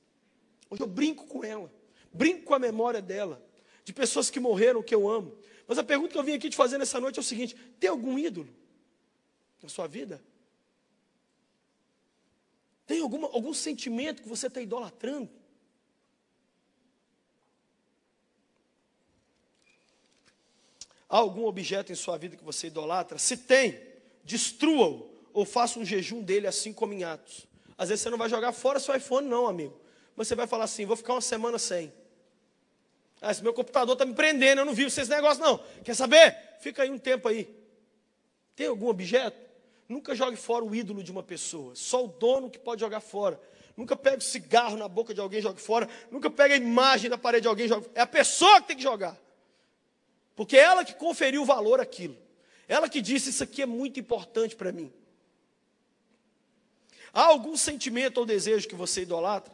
Speaker 1: Hoje eu brinco com ela. Brinco com a memória dela. De pessoas que morreram, que eu amo. Mas a pergunta que eu vim aqui te fazer nessa noite é o seguinte, tem algum ídolo na sua vida? Tem algum sentimento que você está idolatrando? Há algum objeto em sua vida que você idolatra? Se tem, destrua-o ou faça um jejum dele, assim como em Atos. Às vezes você não vai jogar fora seu iPhone não, amigo. Mas você vai falar assim, vou ficar uma semana sem. Esse meu computador está me prendendo, eu não vivo esse negócio não. Quer saber? Fica aí um tempo aí. Tem algum objeto? Nunca jogue fora o ídolo de uma pessoa. Só o dono que pode jogar fora. Nunca pegue o cigarro na boca de alguém e jogue fora. Nunca pegue a imagem na parede de alguém e jogue fora. É a pessoa que tem que jogar. Porque é ela que conferiu o valor àquilo. Ela que disse, isso aqui é muito importante para mim. Há algum sentimento ou desejo que você idolatra?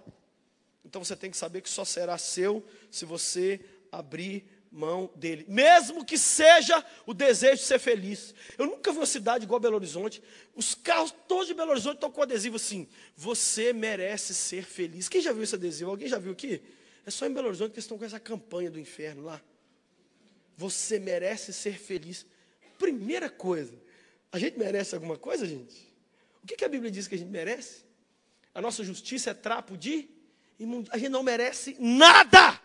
Speaker 1: Então você tem que saber que só será seu se você abrir mão dele. Mesmo que seja o desejo de ser feliz. Eu nunca vi uma cidade igual Belo Horizonte. Os carros todos de Belo Horizonte estão com adesivo assim. Você merece ser feliz. Quem já viu esse adesivo? Alguém já viu aqui? É só em Belo Horizonte que eles estão com essa campanha do inferno lá. Você merece ser feliz. Primeira coisa. A gente merece alguma coisa, gente? O que a Bíblia diz que a gente merece? A nossa justiça é trapo de imundícia. A gente não merece nada.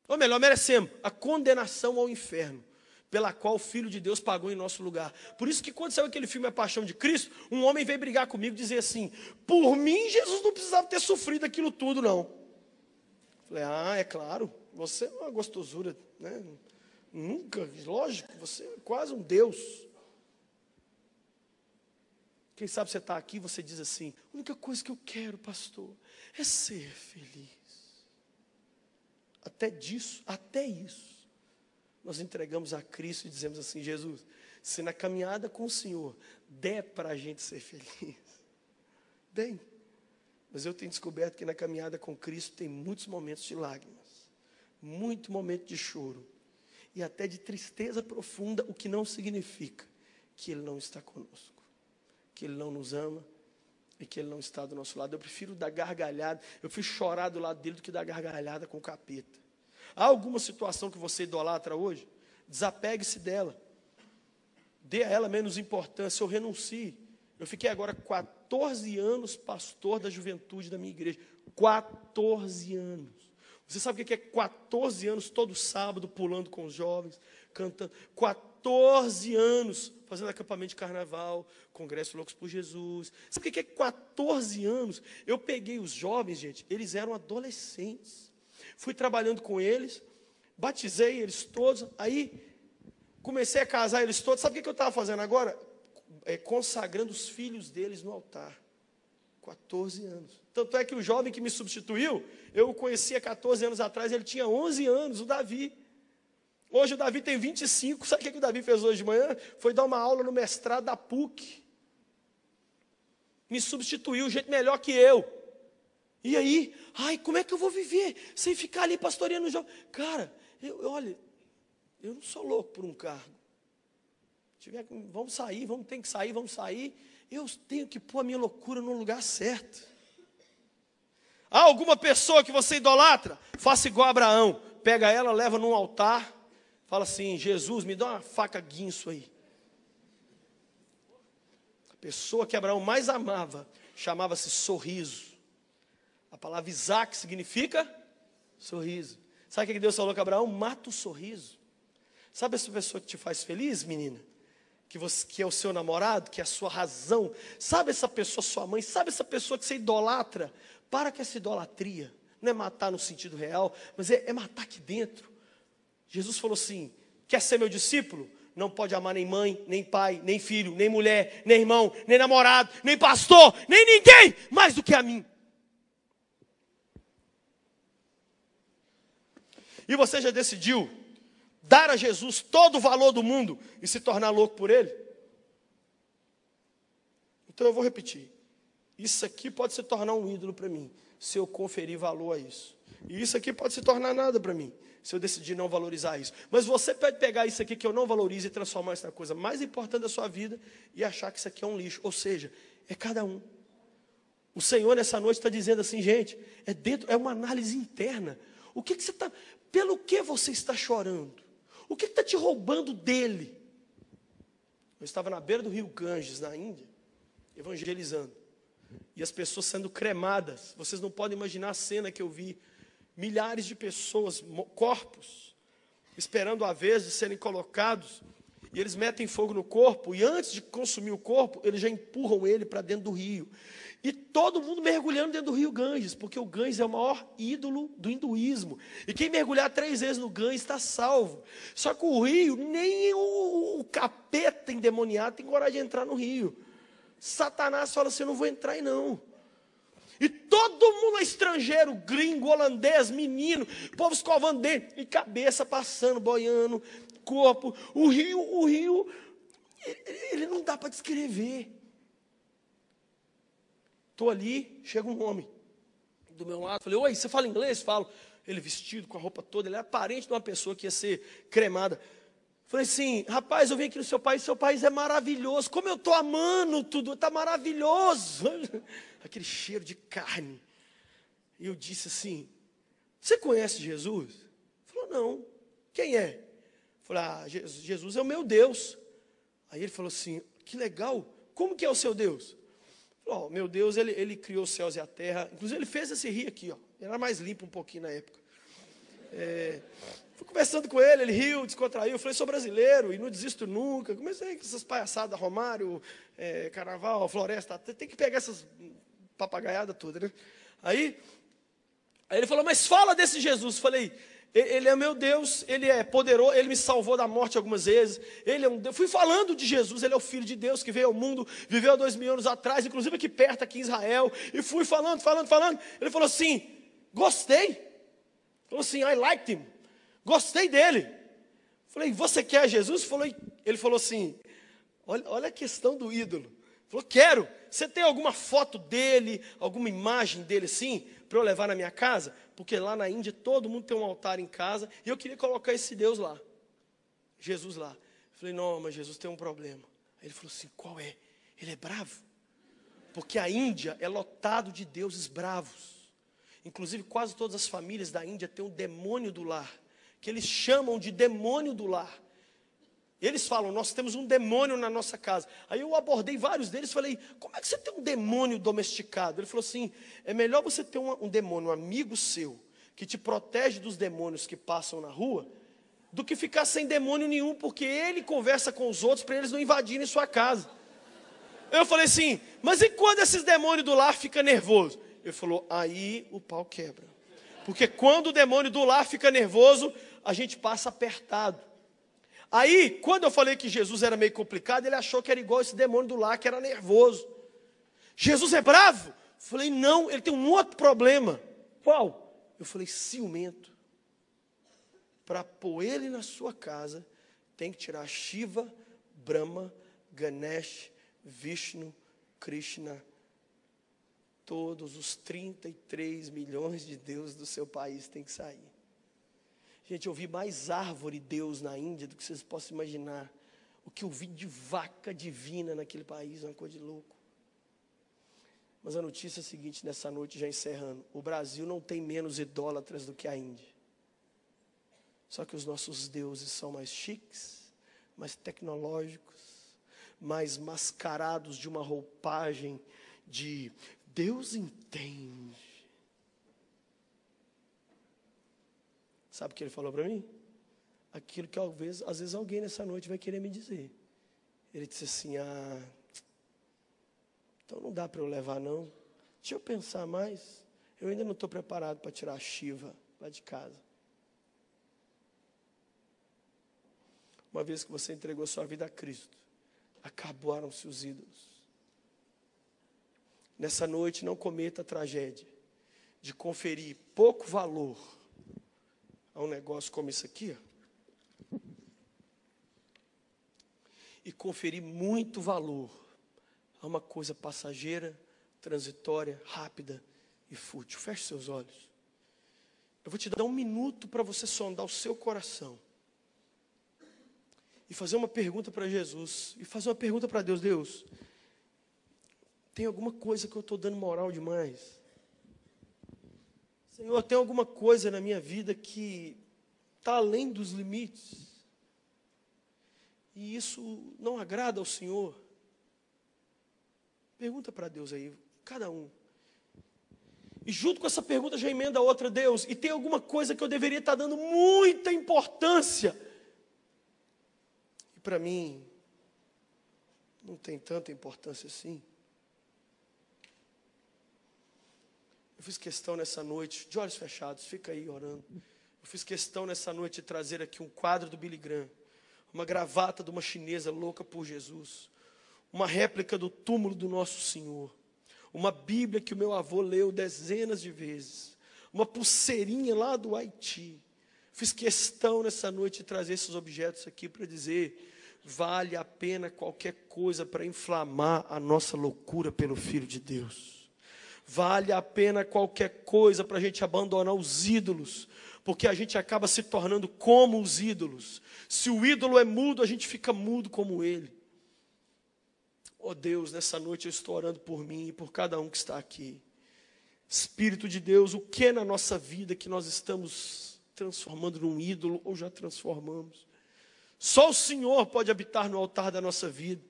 Speaker 1: Ou melhor, merecemos a condenação ao inferno, pela qual o Filho de Deus pagou em nosso lugar. Por isso que quando saiu aquele filme A Paixão de Cristo, um homem veio brigar comigo e dizer assim, por mim Jesus não precisava ter sofrido aquilo tudo não. Falei, é claro, você é uma gostosura, né? Nunca, lógico, você é quase um Deus. Quem sabe você está aqui e você diz assim, a única coisa que eu quero, pastor, é ser feliz. Até isso, nós entregamos a Cristo e dizemos assim, Jesus, se na caminhada com o Senhor der para a gente ser feliz, bem, mas eu tenho descoberto que na caminhada com Cristo tem muitos momentos de lágrimas, muito momento de choro, e até de tristeza profunda, o que não significa que Ele não está conosco, que Ele não nos ama, e que Ele não está do nosso lado. Eu prefiro dar gargalhada, eu prefiro chorar do lado dele do que dar gargalhada com o capeta. Há alguma situação que você idolatra hoje? Desapegue-se dela. Dê a ela menos importância, ou renuncie. Eu fiquei agora 14 anos pastor da juventude da minha igreja. 14 anos. Você sabe o que é 14 anos todo sábado pulando com os jovens, cantando? 14 anos fazendo acampamento de carnaval, congresso Loucos por Jesus. Sabe o que é 14 anos? Eu peguei os jovens, gente, eles eram adolescentes. Fui trabalhando com eles, batizei eles todos, aí comecei a casar eles todos. Sabe o que eu estava fazendo agora? Consagrando os filhos deles no altar. 14 anos. Tanto é que o jovem que me substituiu, eu o conhecia 14 anos atrás, ele tinha 11 anos, o Davi. Hoje o Davi tem 25. Sabe o que o Davi fez hoje de manhã? Foi dar uma aula no mestrado da PUC. Me substituiu, gente melhor que eu. E aí, como é que eu vou viver sem ficar ali pastoreando o jovem? Cara, olha, eu não sou louco por um cargo. Vamos sair. Eu tenho que pôr a minha loucura no lugar certo. Há alguma pessoa que você idolatra? Faça igual a Abraão. Pega ela, leva num altar. Fala assim, Jesus, me dá uma faca guinso aí. A pessoa que Abraão mais amava chamava-se Sorriso. A palavra Isaac significa sorriso. Sabe o que Deus falou com Abraão? Mata o sorriso. Sabe essa pessoa que te faz feliz, menina? Que é o seu namorado, que é a sua razão. Sabe essa pessoa, sua mãe? Sabe essa pessoa que você idolatra? Para com essa idolatria. Não é matar no sentido real, mas é matar aqui dentro. Jesus falou assim, quer ser meu discípulo? Não pode amar nem mãe, nem pai, nem filho, nem mulher, nem irmão, nem namorado, nem pastor, nem ninguém mais do que a mim. E você já decidiu dar a Jesus todo o valor do mundo e se tornar louco por Ele? Então eu vou repetir. Isso aqui pode se tornar um ídolo para mim, se eu conferir valor a isso. E isso aqui pode se tornar nada para mim, se eu decidir não valorizar isso. Mas você pode pegar isso aqui que eu não valorizo e transformar isso na coisa mais importante da sua vida e achar que isso aqui é um lixo. Ou seja, é cada um. O Senhor nessa noite está dizendo assim, gente, é uma análise interna. O que você está, pelo que você está chorando? O que está te roubando dele? Eu estava na beira do rio Ganges, na Índia, evangelizando. E as pessoas sendo cremadas. Vocês não podem imaginar a cena que eu vi. Milhares de pessoas, corpos, esperando a vez de serem colocados, e eles metem fogo no corpo, e antes de consumir o corpo, eles já empurram ele para dentro do rio. E todo mundo mergulhando dentro do rio Ganges, porque o Ganges é o maior ídolo do hinduísmo. E quem mergulhar 3 vezes no Ganges está salvo. Só que o rio, nem o capeta endemoniado tem coragem de entrar no rio. Satanás fala assim, eu não vou entrar aí não. E todo mundo é estrangeiro, gringo, holandês, menino, povo escovando dente, e cabeça passando, boiando, corpo. O rio, ele não dá para descrever. Estou ali, chega um homem do meu lado, falei, oi, você fala inglês? Falo. Ele vestido com a roupa toda, ele é parente de uma pessoa que ia ser cremada. Falei assim, rapaz, eu vim aqui no seu país é maravilhoso, como eu estou amando tudo, está maravilhoso. Aquele cheiro de carne. E eu disse assim, você conhece Jesus? Ele falou, não. Quem é? Eu falei, Jesus é o meu Deus. Aí ele falou assim, que legal, como que é o seu Deus? Oh, meu Deus, ele criou os céus e a terra. Inclusive, ele fez esse rio aqui, ó. Ele era mais limpo um pouquinho na época. Fui conversando com ele riu, descontraiu. Eu falei, sou brasileiro e não desisto nunca. Comecei com essas palhaçadas, Romário, Carnaval, Floresta. Tem que pegar essas papagaiadas todas, né? Aí ele falou, mas fala desse Jesus. Falei, ele é meu Deus, ele é poderoso, ele me salvou da morte algumas vezes. Ele é um Deus. Fui falando de Jesus, ele é o Filho de Deus que veio ao mundo, viveu há 2000 anos atrás, inclusive aqui perto, aqui em Israel. E fui falando. Ele falou assim, gostei. Falou assim, I liked him. Gostei dele. Falei, você quer Jesus? Ele falou assim, olha a questão do ídolo. Falou, quero. Você tem alguma foto dele, alguma imagem dele assim, para eu levar na minha casa? Porque lá na Índia todo mundo tem um altar em casa, e eu queria colocar esse Deus lá, Jesus lá. Eu falei, não, mas Jesus tem um problema. Aí ele falou assim, qual é? Ele é bravo. Porque a Índia é lotado de deuses bravos. Inclusive quase todas as famílias da Índia têm um demônio do lar, que eles chamam de demônio do lar. Eles falam, nós temos um demônio na nossa casa. Aí eu abordei vários deles e falei, como é que você tem um demônio domesticado? Ele falou assim, é melhor você ter um demônio, um amigo seu, que te protege dos demônios que passam na rua, do que ficar sem demônio nenhum, porque ele conversa com os outros para eles não invadirem sua casa. Eu falei assim, mas e quando esses demônios do lar ficam nervosos? Ele falou, aí o pau quebra. Porque quando o demônio do lar fica nervoso, a gente passa apertado. Aí, quando eu falei que Jesus era meio complicado, ele achou que era igual esse demônio do lar, que era nervoso. Jesus é bravo? Falei, não, ele tem um outro problema. Qual? Eu falei, ciumento. Para pôr ele na sua casa, tem que tirar Shiva, Brahma, Ganesh, Vishnu, Krishna. Todos os 33 milhões de deuses do seu país têm que sair. Gente, eu vi mais árvore Deus na Índia do que vocês possam imaginar. O que eu vi de vaca divina naquele país, é uma coisa de louco. Mas a notícia é a seguinte, nessa noite, já encerrando. O Brasil não tem menos idólatras do que a Índia. Só que os nossos deuses são mais chiques, mais tecnológicos, mais mascarados de uma roupagem de Deus entende. Sabe o que ele falou para mim? Aquilo que às vezes alguém nessa noite vai querer me dizer. Ele disse assim, então não dá para eu levar não. Deixa eu pensar mais. Eu ainda não estou preparado para tirar a Shiva lá de casa. Uma vez que você entregou sua vida a Cristo, acabaram-se os ídolos. Nessa noite não cometa a tragédia de conferir pouco valor a um negócio como isso aqui, ó, e conferir muito valor a uma coisa passageira, transitória, rápida e fútil. Feche seus olhos. Eu vou te dar 1 minuto para você sondar o seu coração e fazer uma pergunta para Jesus, e fazer uma pergunta para Deus. Deus, tem alguma coisa que eu estou dando moral demais? Senhor, tem alguma coisa na minha vida que está além dos limites? E isso não agrada ao Senhor? Pergunta para Deus aí, cada um. E junto com essa pergunta já emenda outra: Deus, e tem alguma coisa que eu deveria estar dando muita importância? E para mim, não tem tanta importância assim. Eu fiz questão nessa noite, de olhos fechados, fica aí orando. Eu fiz questão nessa noite de trazer aqui um quadro do Billy Graham, uma gravata de uma chinesa louca por Jesus, uma réplica do túmulo do nosso Senhor, uma Bíblia que o meu avô leu dezenas de vezes, uma pulseirinha lá do Haiti. Fiz questão nessa noite de trazer esses objetos aqui para dizer: vale a pena qualquer coisa para inflamar a nossa loucura pelo Filho de Deus. Vale a pena qualquer coisa para a gente abandonar os ídolos, porque a gente acaba se tornando como os ídolos. Se o ídolo é mudo, a gente fica mudo como ele. Oh Deus, nessa noite eu estou orando por mim e por cada um que está aqui. Espírito de Deus, o que é na nossa vida que nós estamos transformando num ídolo ou já transformamos? Só o Senhor pode habitar no altar da nossa vida.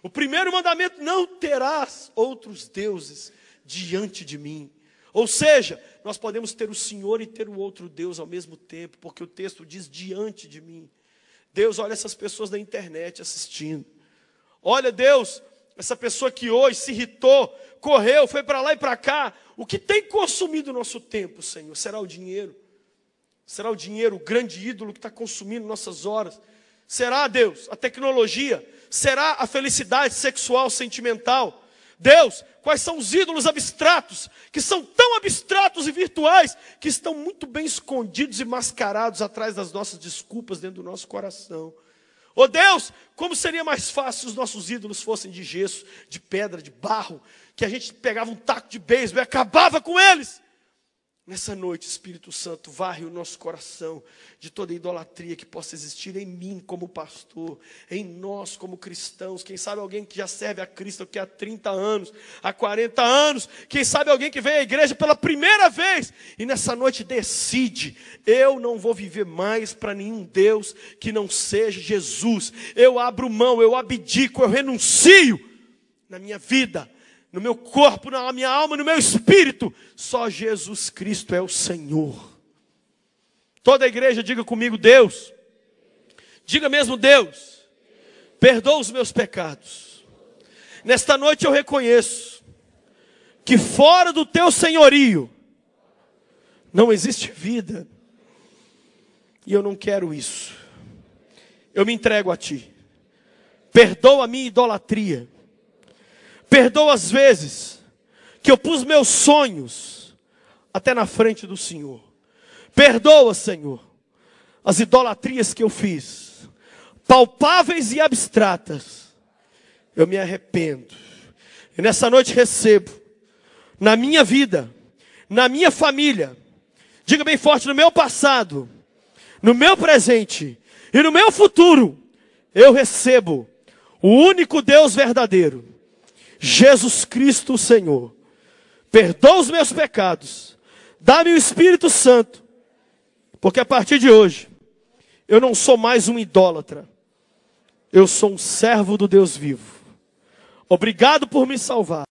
Speaker 1: O primeiro mandamento: não terás outros deuses diante de mim. Ou seja, nós podemos ter o Senhor e ter o outro Deus ao mesmo tempo, porque o texto diz diante de mim. Deus, olha essas pessoas na internet assistindo. Olha, Deus, essa pessoa que hoje se irritou, correu, foi para lá e para cá. O que tem consumido o nosso tempo, Senhor? Será o dinheiro? Será o dinheiro, o grande ídolo que está consumindo nossas horas? Será, Deus, a tecnologia? Será a felicidade sexual, sentimental? Deus, quais são os ídolos abstratos, que são tão abstratos e virtuais, que estão muito bem escondidos e mascarados atrás das nossas desculpas dentro do nosso coração? Oh Deus, como seria mais fácil se os nossos ídolos fossem de gesso, de pedra, de barro, que a gente pegava um taco de beisebol e acabava com eles. Nessa noite, Espírito Santo, varre o nosso coração de toda idolatria que possa existir em mim como pastor, em nós como cristãos. Quem sabe alguém que já serve a Cristo aqui há 30 anos, há 40 anos. Quem sabe alguém que veio à igreja pela primeira vez e nessa noite decide: eu não vou viver mais para nenhum Deus que não seja Jesus. Eu abro mão, eu abdico, eu renuncio na minha vida, no meu corpo, na minha alma, no meu espírito. Só Jesus Cristo é o Senhor. Toda a igreja diga comigo: Deus, diga mesmo: Deus, perdoa os meus pecados. Nesta noite eu reconheço que fora do teu senhorio não existe vida. E eu não quero isso. Eu me entrego a ti. Perdoa a minha idolatria. Perdoa as vezes que eu pus meus sonhos até na frente do Senhor. Perdoa, Senhor, as idolatrias que eu fiz, palpáveis e abstratas. Eu me arrependo. E nessa noite recebo, na minha vida, na minha família, diga bem forte: no meu passado, no meu presente e no meu futuro, eu recebo o único Deus verdadeiro, Jesus Cristo, o Senhor. Perdoa os meus pecados, dá-me o Espírito Santo, porque a partir de hoje, eu não sou mais um idólatra, eu sou um servo do Deus vivo. Obrigado por me salvar.